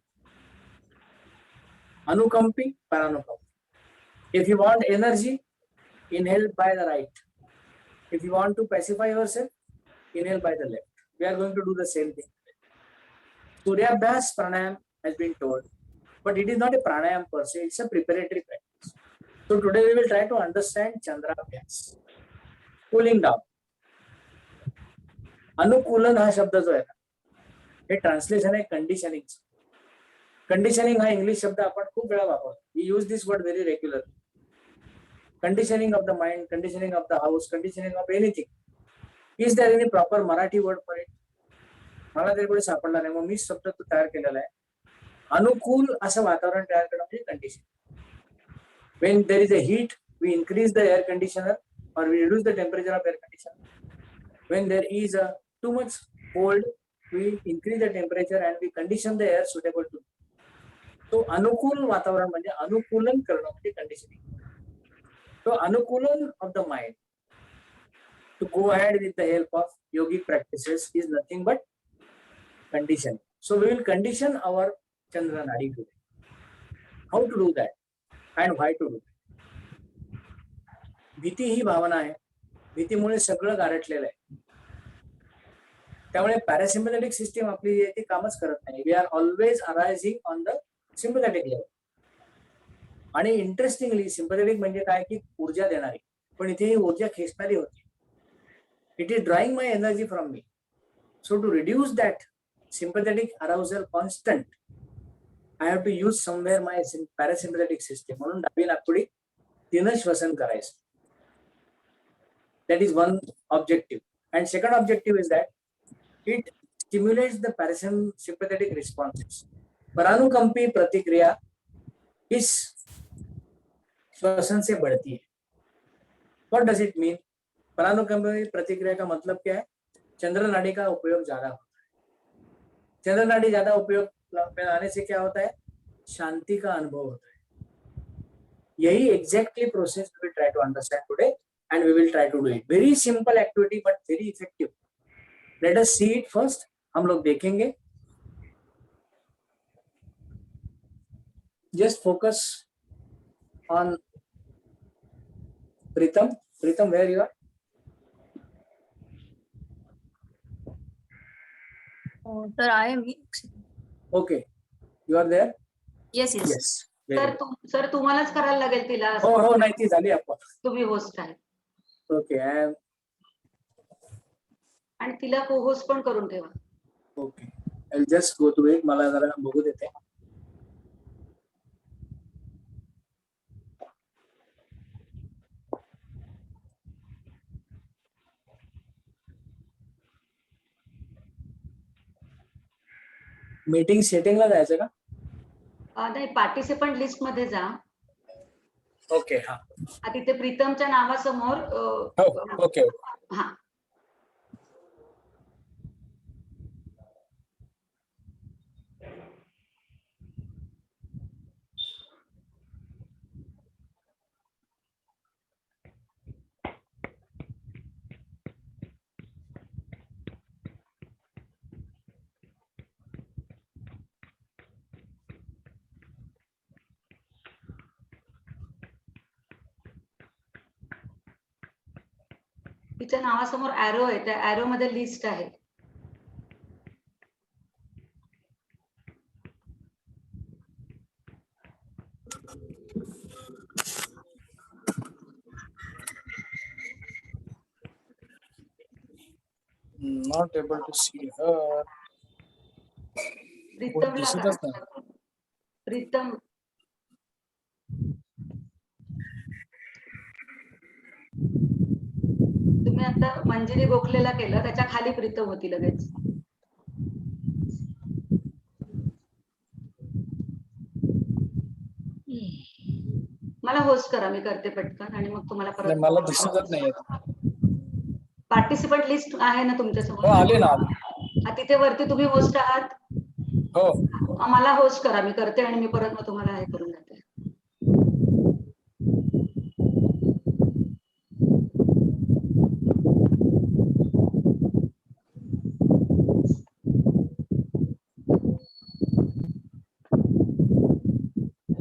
अनुकंपी, paranukampi. If you want energy, inhale by the right. If you want to pacify yourself, inhale by the left. We are going to do the same thing. Suryabhyas pranayam has been told, but it is not a pranayam per se, it's a preparatory practice. So today we will try to understand Chandrabhyas. Cooling down. अनुकूलन हा शब्द जो आहे ना, हे translation आहे conditioning. Conditioning हा English शब्द आपण खूप वेळा वापरतो. We use this word very regular. Conditioning of the mind, conditioning of the house, conditioning of anything. Is there any proper Marathi word for it? मला तरी कुठे सापडला नाही, मग मी शब्द तो तयार केलेला आहे. अनुकूल असं वातावरण तयार करणं म्हणजे condition. When there is a heat, we increase the air conditioner or we reduce the temperature of air conditioner. When there is too much cold, we increase the temperature and we condition the air suitable to. तो अनुकूल वातावरण म्हणजे अनुकूलन करणं म्हणजे conditioning. तो अनुकूलन of the mind to go ahead with the help of yogic practices is nothing but condition. So we will condition our Chandra Nadi today. How to do that and why to do that? भीती ही भावना आहे, भीतीमुळे सगळं गारठलेलं आहे. त्यामुळे parasympathetic system आपली ती कामच करत नाही. We are always arising on the sympathetic level. आणि इंटरेस्टिंगली सिम्पॅथेटिक म्हणजे काय की ऊर्जा देणारी, पण इथे ही ऊर्जा खेचणारी होती. It is drawing my energy from me. So to reduce that sympathetic arousal constant, I have to use somewhere my parasympathetic system. म्हणून डावी नाकपुडी तीन श्वसन करायचं. That is one objective. And second objective is that it stimulates the parasympathetic responses. परानुकंपी प्रतिक्रिया इस श्वसन से बढ़ती है. What does it mean? परानुकंपी प्रतिक्रिया का मतलब क्या है? चंद्र नाड़ी का उपयोग ज्यादा होता है. चंद्र नाड़ी ज्यादा उपयोग में आने से क्या होता है? शांति का अनुभव होता है. यही exactly process we will try to understand today and we will try to do it. Very simple activity but very effective. Let us see it first. हम लोग देखेंगे. Just focus on Pritam. Pritam, where you are? Sir, I am. Okay, you are there? Yes, yes. Yes. Sir तुम्हालाच करायला लागेल तिला. हो हो, नाही ती झाली आपण. तुम्ही होस्ट आहे ओके, आणि तिला को होस्ट पण करून ठेवा. Okay, I will just go to it. मला जरा बघू देते. मीटिंग सेटिंगला जायचं का? नाही, पार्टिसिपंट लिस्ट मध्ये जा. ओके, हा. तिथे प्रीतमच्या नावासमोर ओके. हा. तिच्या नावासमोर ॲरो आहे, त्या ॲरो मध्ये लिस्ट आहे. Not able to see her. प्रीतमला दिसतच नाही. करा. प्रीतम तुम्ही आता मंजिरी गोखलेला केलं, त्याच्या खाली प्रीतम होती लगेच. मला होस्ट करा, मी करते पटकन आणि मग तुम्हाला नाही, मला दिसतच नाही पार्टिसिपंट लिस्ट आहे ना तुमच्या हो समोर? आले ना तिथे वरती तुम्ही होस्ट आहात. हो मला होस्ट करा, मी करते आणि मी परत मग तुम्हाला हे करून देते.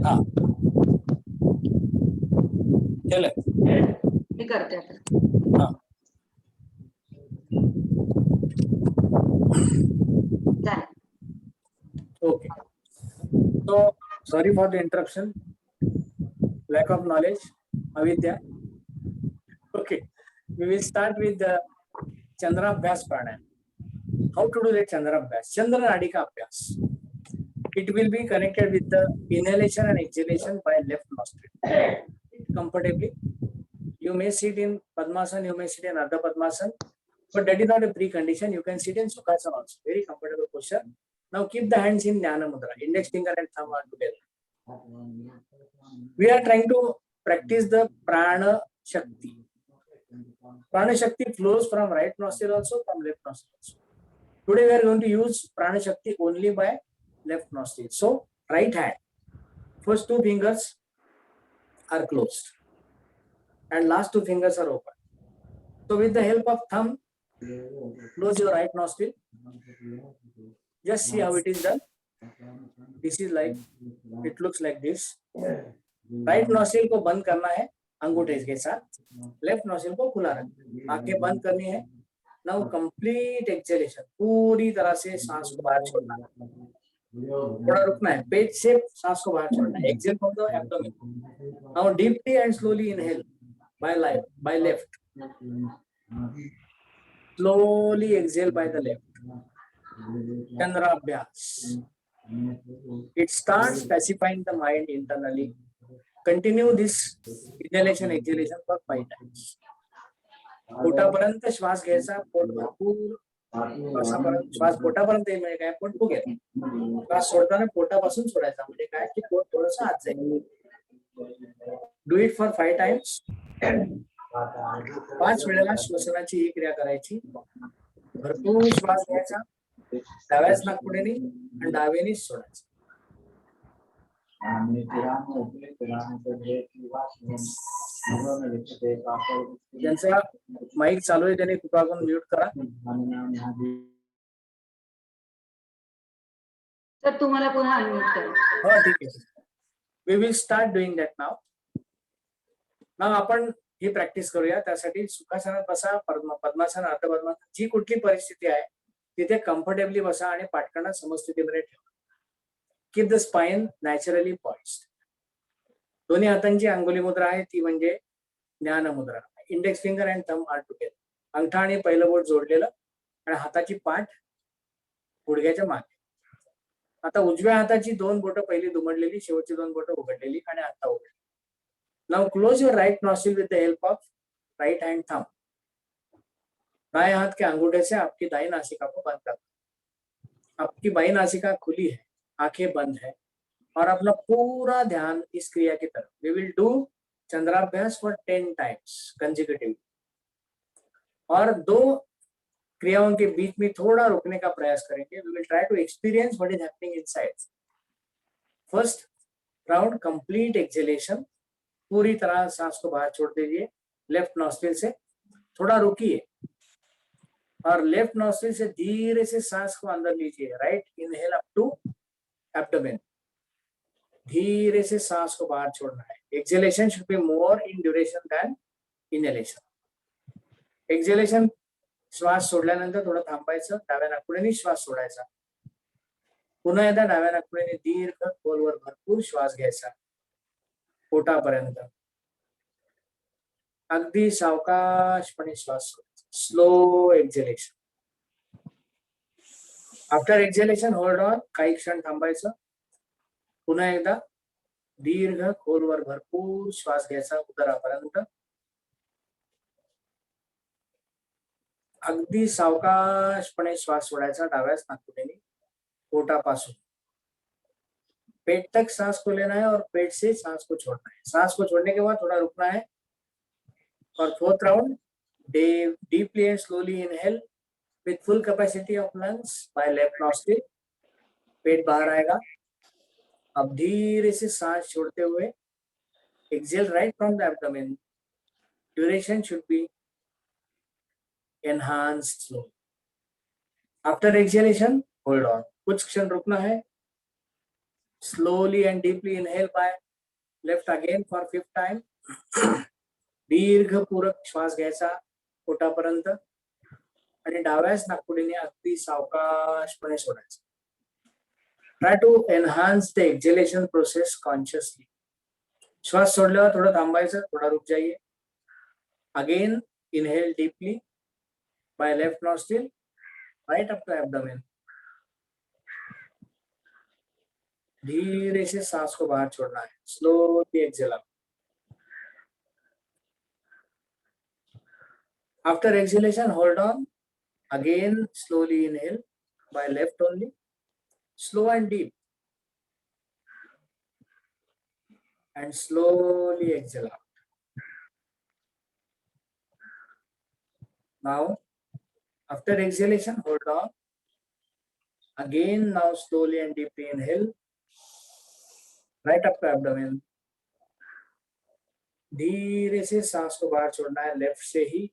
हा केलंय मी करते आता. हा झालं. okay so sorry for the interruption, lack of knowledge, avidya. Okay, we will start with the chandrabhyas pranayam. How to do the chandrabhyas? Chandra nadi ka abhyas. It will be connected with the inhalation and exhalation by left nostril comfortably. You may sit in Padmasana, you may sit in Ardha Padmasana, but that is not a precondition. You can sit in Sukhasana also. Very comfortable posture. Now keep the hands in Jnana Mudra. Index finger and thumb are together. We are trying to practice the Prana Shakti. Prana Shakti flows from right nostril also, from left nostril also. Today we are going to use Prana Shakti only by left nostril. So right hand, first two fingers are closed and last two fingers are open. So with the help of thumb, close your right nostril. Just see how it is done. This is like, it looks like this. Right nostril को बंद करना है अंगूठे के साथ, left nostril को खुला रखना, आंखें बंद करनी है. नाउ कंप्लीट एक्सहेलेशन, पूरी तरह से सांस को बाहर छोड़ना, थोड़ा रुकना है, पेट से सांस को बाहर छोड़ना है. Exhale from the abdomen. Now deeply and slowly inhale by left. Slowly exhale by the left. Chandrabhyas. It starts pacifying the mind internally. Continue this inhalation exhalation for 5 times. पोटापर्यंत श्वास घ्यायचा, पोट भरपूर श्वास पोटापर्यंत म्हणजे काय, पोट फुगेल. श्वास सोडताना पोटापासून सोडायचा, म्हणजे काय की पोट थोडंसं आत जाईल. Do it for 5 times. 5 वेळेला श्वसनाची ही क्रिया करायची. भरपूर श्वास घ्यायचा, डाव्याच नाकपुडीने आणि डावीने सोडायचं. ज्यांचा माईक चालू आहे त्याने कृपा करून म्यूट करा. तर तुम्हाला पुन्हा अनम्यूट करा. हो ठीक आहे. We will start doing that now. आपण ही प्रॅक्टिस करूया. त्यासाठी सुखासनात बसा, पद्मासन, अर्ध पद्मासन, जी कुठली परिस्थिती आहे तिथे कम्फर्टेबली बसा आणि पाठकांना समस्थितीमध्ये ठेवा. Keep the spine naturally poised. दोन्ही हातांची अंगुली मुद्रा आहे ती म्हणजे ज्ञान मुद्रा. Index finger and thumb are together. अंगठा आणि पहिलं बोट जोडलेलं आणि हाताची पाठ गुडघ्याच्या मागे. आता उजव्या हाताची 2 बोटं पहिली दुमडलेली, शेवटची 2 बोटं उघडलेली आणि हात उघडले. Now close your right nostril with the help of right hand thumb. दाएं हाथ के अंगूठे से आपकी दाई नासिका को बंद कर. आपकी बाई नासिका खुली है, आंखें बंद है और अपना पूरा ध्यान इस क्रिया की तरफ. वी विल डू चंद्राभ्यास फॉर 10 टाइम्स कंसेक्यूटिवली. और 2 क्रियाओं के बीच में थोड़ा रुकने का प्रयास करेंगे. We will try to experience what is happening inside. First round complete exhalation, पूरी तरह सांस को बाहर छोड़ दीजिए. लेफ्ट नॉस्ट्रिल से थोड़ा रुकिए और लेफ्ट नॉस्ट्रिल से धीरे से सांस को अंदर लीजिए. Right inhale up to abdomen. धीरे से सांस को बाहर छोड़ना है. Exhalation should be more in duration than inhalation. Exhalation श्वास सोडल्यानंतर थोडं थांबायचं, डाव्या नाकपुडीने श्वास सोडायचा. पुन्हा एकदा डाव्या नाकपुडीने दीर्घ खोलवर भरपूर श्वास घ्यायचा पोटापर्यंत. अगदी सावकाशपणे श्वास सोडायचा. Slow exhalation. After exhalation hold on. काही क्षण थांबायचं. पुन्हा एकदा दीर्घ खोलवर भरपूर श्वास घ्यायचा उदरापर्यंत. अगदी सावकाशपणे श्वास सोडायचा डाव्याच नाकपुडीने पोटापासून. पेट तक सांस को लेना है और पेट से सांस को छोड़ना है। सांस को छोड़ने के बाद थोड़ा रुकना है। और fourth round, deeply and slowly inhale with full capacity of lungs by left nostril. पेट बाहर आएगा। अब धीरे से सांस छोड़ते हुए exhale right from the abdomen. Duration should be enhanced slowly. After exhalation, hold on. कुछ क्षण रुकना है। Slowly and deeply inhale by left again for 5th time. दीर्घपूरक श्वास घ्यायचा पोटापर्यंत आणि डाव्याच नाकपुडीने अगदी सावकाशपणे सोडायचं. Try to enhance the exhalation process consciously. श्वास सोडल्यावर थोडं थांबायचं, थोडा रुक जाइए. Again, inhale deeply by left nostril, right up the abdomen. धीरे से सांस को बाहर छोड़ना है. Slowly exhale out. After exhalation, hold on. Again, slowly inhale by left only. Slow and deep. And slowly exhale out. Now, after exhalation, hold on. Again, now slowly and deeply inhale. Right up the abdomen. धीरे से सांस को बाहर छोड़ना है left से ही.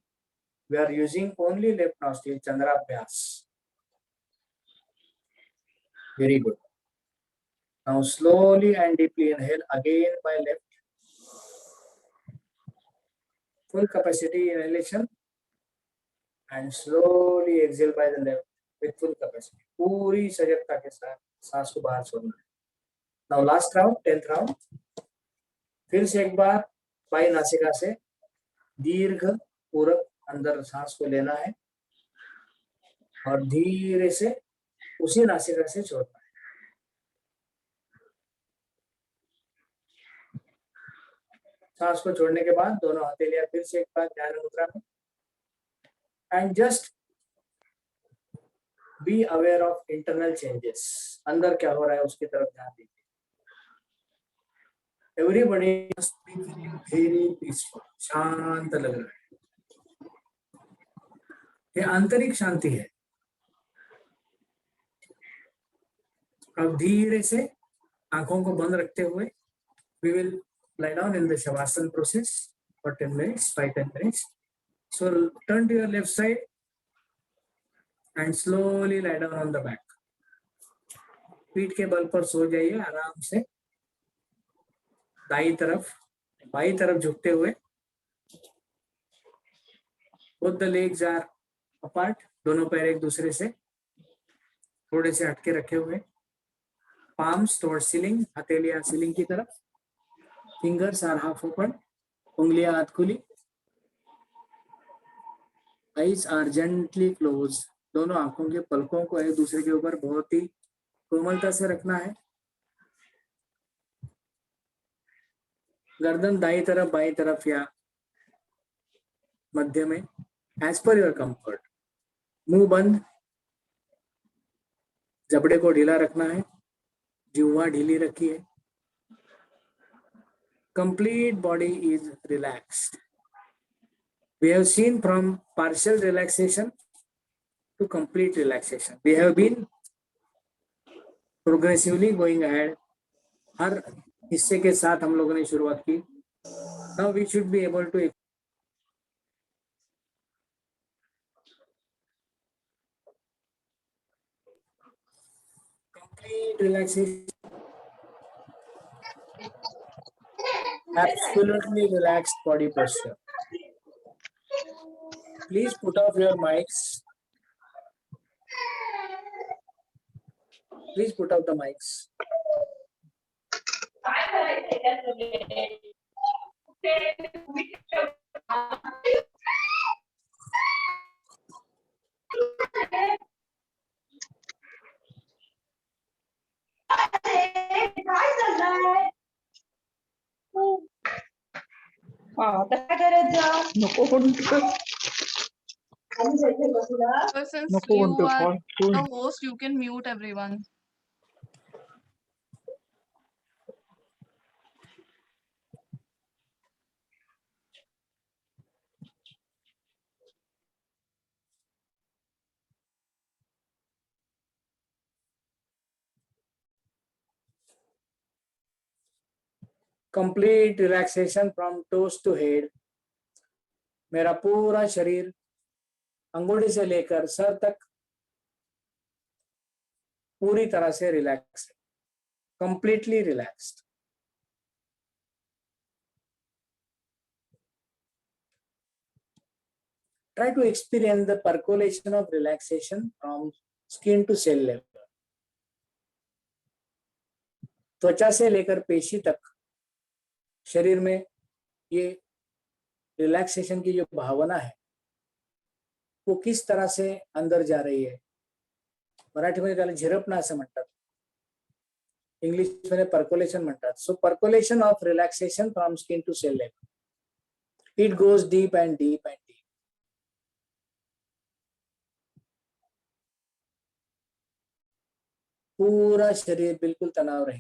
We are using only left nostril, Chandrabhyas. Very good. Now slowly and deeply inhale again by left. Full capacity inhalation. And slowly exhale by the left with full capacity. पूरी सजगता के साथ सांस को बाहर छोड़ना है. Now last round, 10th round. फिर से एक बार बाई नासिका से दीर्घ पूरक अंदर सांस को लेना है और धीरे से उसी नासिका से छोड़ना है. सांस को छोड़ने के बाद दोनों हथेलियां फिर से एक बार ध्यान मुद्रा में. And just be aware of internal changes. अंदर क्या हो रहा है उसकी तरफ ध्यान दीजिए. Everybody must be very peaceful. शांत लग रहा है. ये आंतरिक शांति है. अब धीरे से आंखों को बंद रखते हुए we will lie down in the Shavasana process for 10 minutes, 5-10 minutes. So turn to your left side and slowly lie down on the back. पीठ के बल पर सो जाइए आराम से. दाई तरफ बाई तरफ झुकते हुए. Both the legs are apart. दोनों पैर एक दूसरे से थोड़े से हटके रखे हुए. Palms towards ceiling. हथेलियां सीलिंग की तरफ. Fingers are half open. उंगलियां हाथ खुली. Eyes are gently closed. दोनों आंखों के पलकों को एक दूसरे के ऊपर बहुत ही कोमलता से रखना है. गर्दन दाई तरफ बाई तरफ या मध्य में एज पर योर कंफर्ट. मुंह बंद. जबड़े को ढीला रखना है. जिह्वा ढीली रखिए. Complete body is relaxed. We have seen from partial relaxation to complete relaxation. We have been progressively going ahead. हर हिस्से के साथ हम लोगों ने शुरुआत की. Now we should be able to complete relaxation. Absolutely relaxed body posture. Please put off your mics. Please put off the mics. कसं करायचं? नको म्हणतो. So since नको you म्हणतो. are कोण the host, you can mute everyone. Complete relaxation from toes to head. मेरा पूरा शरीर अंगूठी से लेकर सर तक पूरी तरह से रिलैक्स है, completely relaxed. Try to experience the percolation of relaxation from skin to cell level. त्वचा से लेकर पेशी तक शरीर में ये रिलैक्सेशन की जो भावना है वो किस तरह से अंदर जा रही है। मराठीमध्ये त्याला झिरपणं असं म्हणतात, इंग्लिशमध्ये पर्कोलेशन म्हणतात. So percolation of relaxation from skin to cell level, it goes deep and deep and deep. पूरा शरीर बिल्कुल तनाव रहे.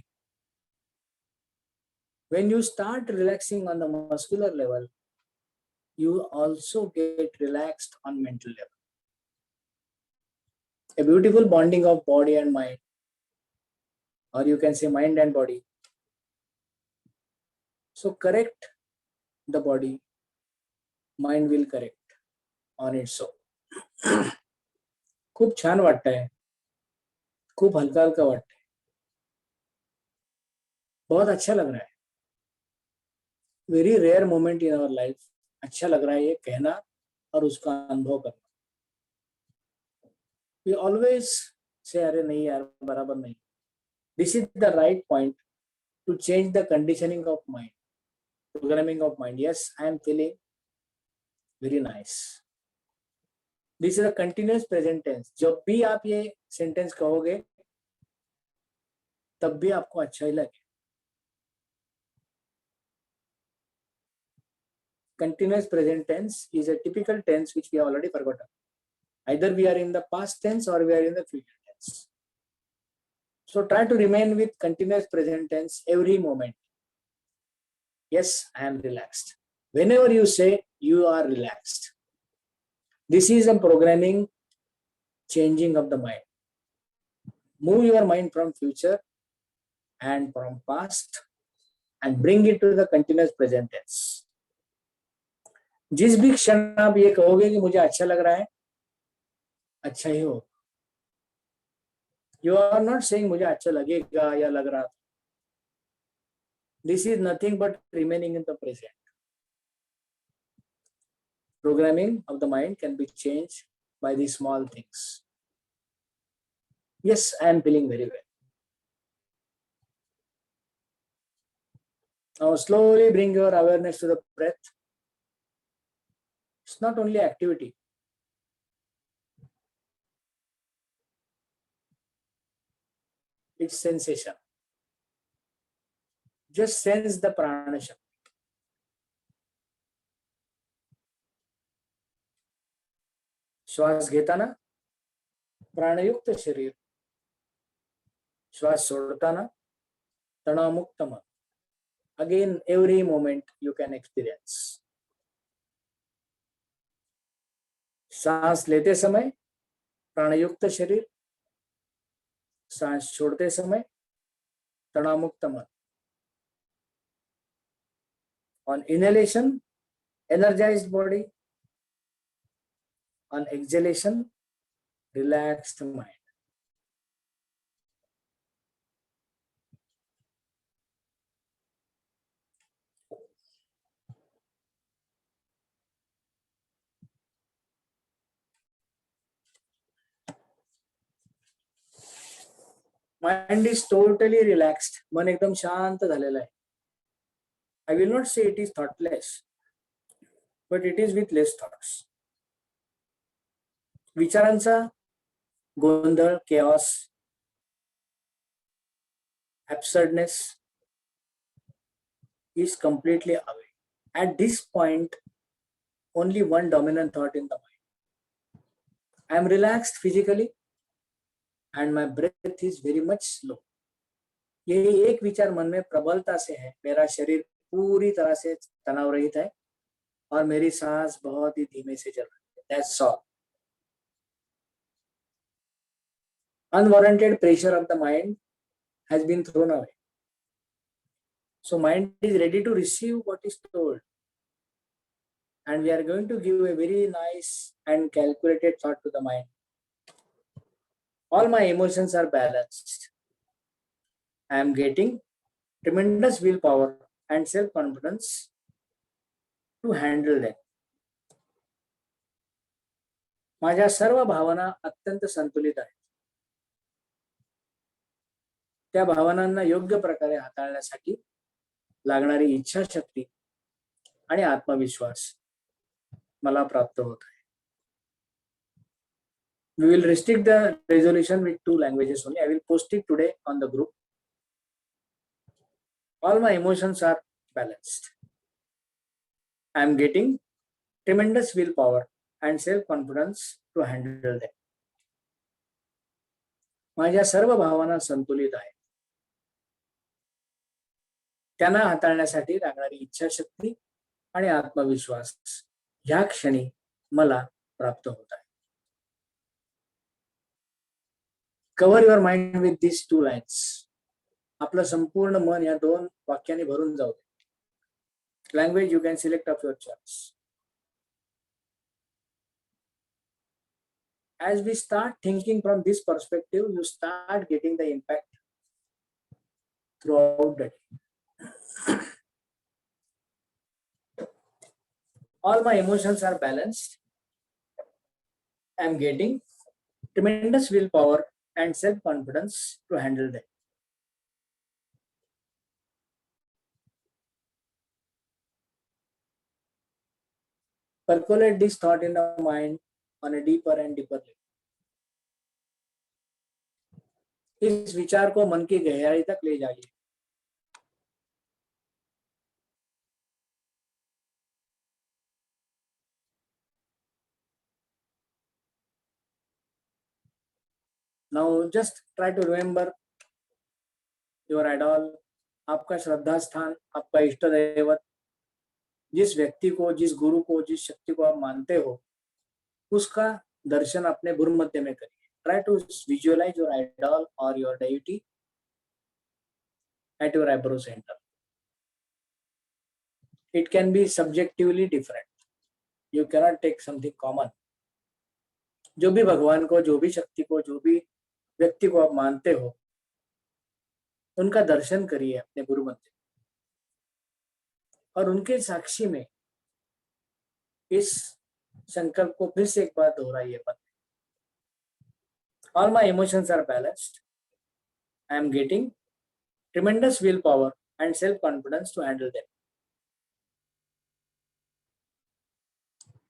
When you start relaxing on the muscular level, you also get relaxed on mental level. A beautiful bonding of body and mind, or you can say mind and body. So correct the body, mind will correct on its own. खूप छान वाटतंय, खूप हल्का हल्का वाटतंय, बहुत अच्छा लग रहा है. Very rare moment in our life. अच्छा लग रहा है ये कहना और उसका अनुभव करना. वी ऑलवेज से अरे नहीं यार बराबर नहीं. This is the right point to change the conditioning of mind, programming of mind. Yes, I am feeling very nice. This is a continuous present tense. जब भी आप ये सेंटेंस कहोगे तब भी आपको अच्छा ही लगे. Continuous present tense is a typical tense which we have already forgotten. Either we are in the past tense or we are in the future tense. So try to remain with continuous present tense every moment. Yes, I am relaxed. Whenever you say you are relaxed, this is a programming changing of the mind. Move your mind from future and from past and bring it to the continuous present tense. जिस भी क्षण आप ये कहोगे कि मुझे अच्छा लग रहा है, अच्छा ही हो. यू आर नॉट सेइंग मुझे अच्छा लगेगा या लग रहा. This is nothing but remaining in the present. Programming of the mind can be change by the small things. Yes, I am feeling very well. Now slowly bring your awareness to the breath. It's not only activity. It's sensation. Just sense the prana shakti. श्वास घेताना प्राणयुक्त शरीर, श्वास सोडताना तणावमुक्त मन. Again, every moment you can experience. सांस लेते समय प्राणयुक्त शरीर, सांस छोड़ते समय तणावमुक्त मन. On inhalation, energized body. On exhalation, relaxed mind. Mind is totally relaxed. मन एकदम शांत झालेलं आहे. I will not say it is thoughtless, but it is with less thoughts. विचारांचा गोंधळ, chaos, absurdness is completely away. At this point, only one dominant thought in the mind. I am relaxed physically and my breath is very much slow. यही एक विचार मन में प्रबलता से है. मेरा शरीर पूरी तरह से तनाव रहित है और मेरी सांस बहुत ही धीमे से चल रही है. That's all. Unwarranted pressure of the mind has been thrown away. So mind is ready to receive what is told. And we are going to give a very nice and calculated thought to the mind. All my emotions are balanced. I am getting tremendous willpower and self-confidence to handle them. माझ्या सर्व भावना अत्यंत संतुलित आहेत. त्या भावनांना योग्य प्रकारे हाताळण्यासाठी लागणारी इच्छाशक्ती आणि आत्मविश्वास मला प्राप्त होत आहे. We will restrict the resolution with 2 languages only. I will post it today on the group. All my emotions are balanced. I am getting tremendous willpower and self-confidence to handle them. माझ्या सर्व भावना संतुलित आहेत. त्यांना हाताळण्यासाठी लागणारी इच्छाशक्ती आणि आत्मविश्वास ह्या क्षणी मला प्राप्त होत आहे. Cover your mind with this 2 lines. आपलं संपूर्ण मन या 2 वाक्यांनी भरून जाऊ दे. Language you can select of your choice. As we start thinking from this perspective, you start getting the impact throughout the day. All my emotions are balanced. I am getting tremendous willpower and self-confidence to handle them. Percolate this thought in the mind on a deeper and deeper level. इस विचार को मन की गहराई तक ले जाइए. Now just try to remember your idol, आपका श्रद्धा स्थान, आपका इष्ट दैवत, जिस व्यक्ति को, जिस गुरु को, जिस शक्ति को आप मानते हो, उसका दर्शन अपने भ्रूमध्य में करिए. Try to visualize your idol or your deity at your eyebrow center. It can be subjectively different. You cannot take something common. जो भी भगवान को, जो भी शक्ति को, जो भी व्यक्ति को आप मानते हो, उनका दर्शन करिए अपने भ्रूमध्य और उनके साक्षी में इस संकल्प को फिर से एक बार दोहराइए. All my emotions are balanced. I am getting tremendous willpower and self-confidence to handle them.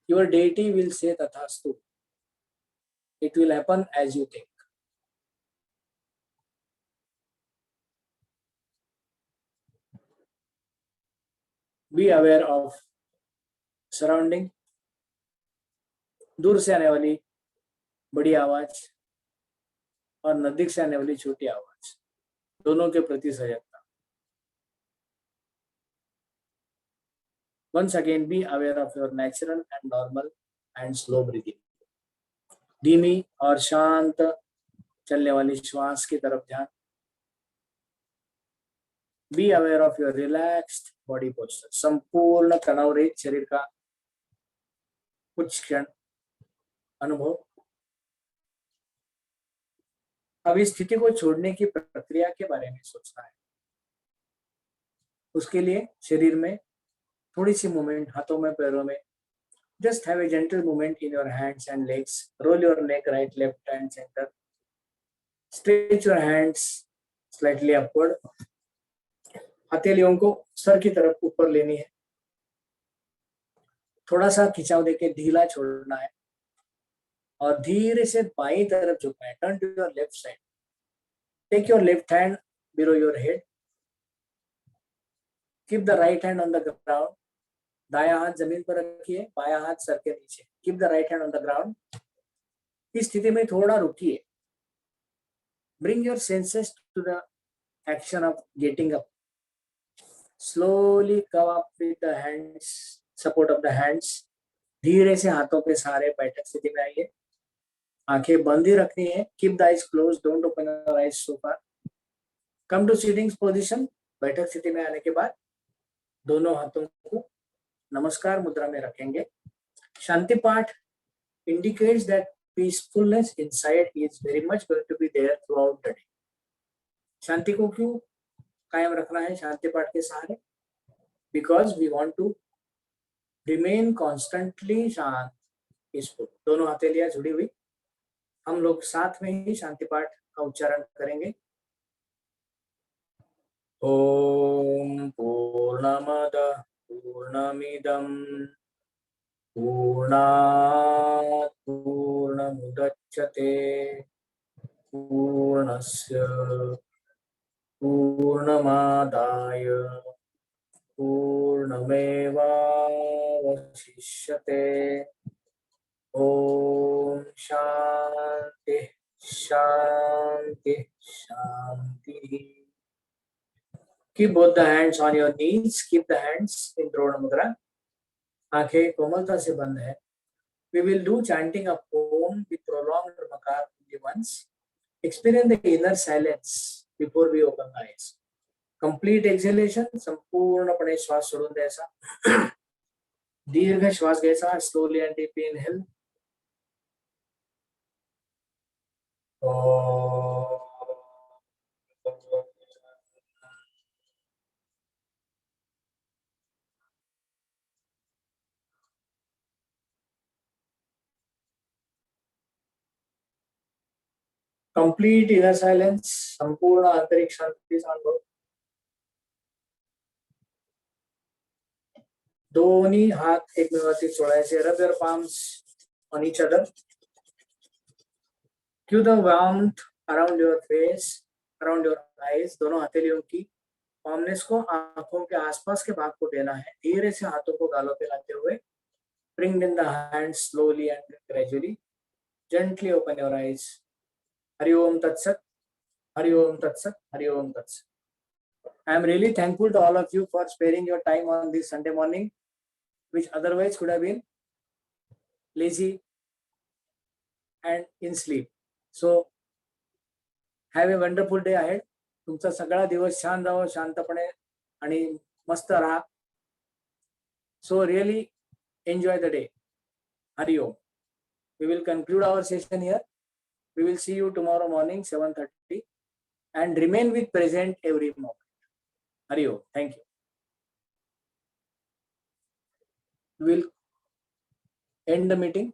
Your deity will say tathastu. It will happen as you think. Be aware of surrounding. दूर से आने वाली बड़ी आवाज और नजदीक से आने वाली छोटी आवाज, दोनों के प्रति सजगता. Once again, be aware of your natural and normal and slow breathing. धीमी और शांत चलने वाली श्वास की तरफ ध्यान. Be aware of your relaxed body posture. संपूर्ण तनाव रहित शरीर का कुछ क्षण अनुभव. अब इस स्थिति को छोड़ने की प्रक्रिया के बारे में सोचना है. उसके लिए शरीर में थोड़ी सी मूवमेंट, हाथों में, पैरों में. Just have a gentle movement in your hands and legs. Roll your neck right, left and center. Stretch your hands slightly upward. हथेलियों को सर की तरफ ऊपर लेनी है. थोड़ा सा खिंचाव देके ढीला छोड़ना है और धीरे से बाईं तरफ झुकना है. Turn to your left side. Take your left hand below your head. Keep the right hand on the ground. दायां हाथ जमीन पर रखिए, बायां हाथ सर के नीचे. Keep the right hand on the ground. इस स्थिति में थोड़ा रुकिए. Bring your senses to the action of getting up. Slowly come up with the hands, support of the hands. धीरे से हाथों के सहारे बैठक स्थिति में आइए. आंखें बंद ही रखनी है. Keep the eyes closed. Don't open your eyes so far. Come to sitting position. बैठक स्थिति में आने के बाद दोनों हाथों को नमस्कार मुद्रा में रखेंगे। शांति पाठ indicates that peacefulness inside is very much going to be there throughout the day. शांति को क्यों कायम रखना है शांति पाठ के सहारे? Because we want to remain constantly शांत, peaceful. दोनों हथेलियां जुड़ी हुई, हम लोग साथ में ही शांति पाठ का उच्चारण करेंगे। ओम पूर्णमद पूर्णमिदं पूर्णात् पूर्णमुदच्यते पूर्णस्य पूर्णमादाय पूर्णमेवावशिष्यते। ओम शांति शांति शांति। Keep both the hands on your knees. Keep the hands in Drona Mudra. आंखें कोमलता से बंद है। We will do chanting of Om with prolonged makar only once. Experience the inner silence before we open the eyes. Complete exhalation, संपूर्णपणे श्वास सोडून द्यायचा। दीर्घ श्वास घ्यायचा, slowly and deeply inhale. Complete inner silence, संपूर्ण आंतरिक शांति का अनुभव। दोन्ही हात एकमेकांवरती चोळायचे. Rub your palms on each other. Cue the warmth around your face, around your eyes. दोनों हथेलियों की वार्मनेस को आंखों के आसपास के भाग को देना है। धीरे से हाथों को गालों पे लाते हुए bring in the hands slowly and gradually. Gently open your eyes. Hari Om Tat Sat, Hari Om Tat Sat, Hari Om Tat Sat. I am really thankful to all of you for sparing your time on this Sunday morning, which otherwise could have been lazy and in sleep. So, have a wonderful day ahead. तुमचा सगळा दिवस छान जावो, शांतपणे आणि मस्त राहा. So really enjoy the day. Hari Om. We will conclude our session here. We will see you tomorrow morning 7:30 and remain with present every moment. Hari Om. Thank you. We will end the meeting.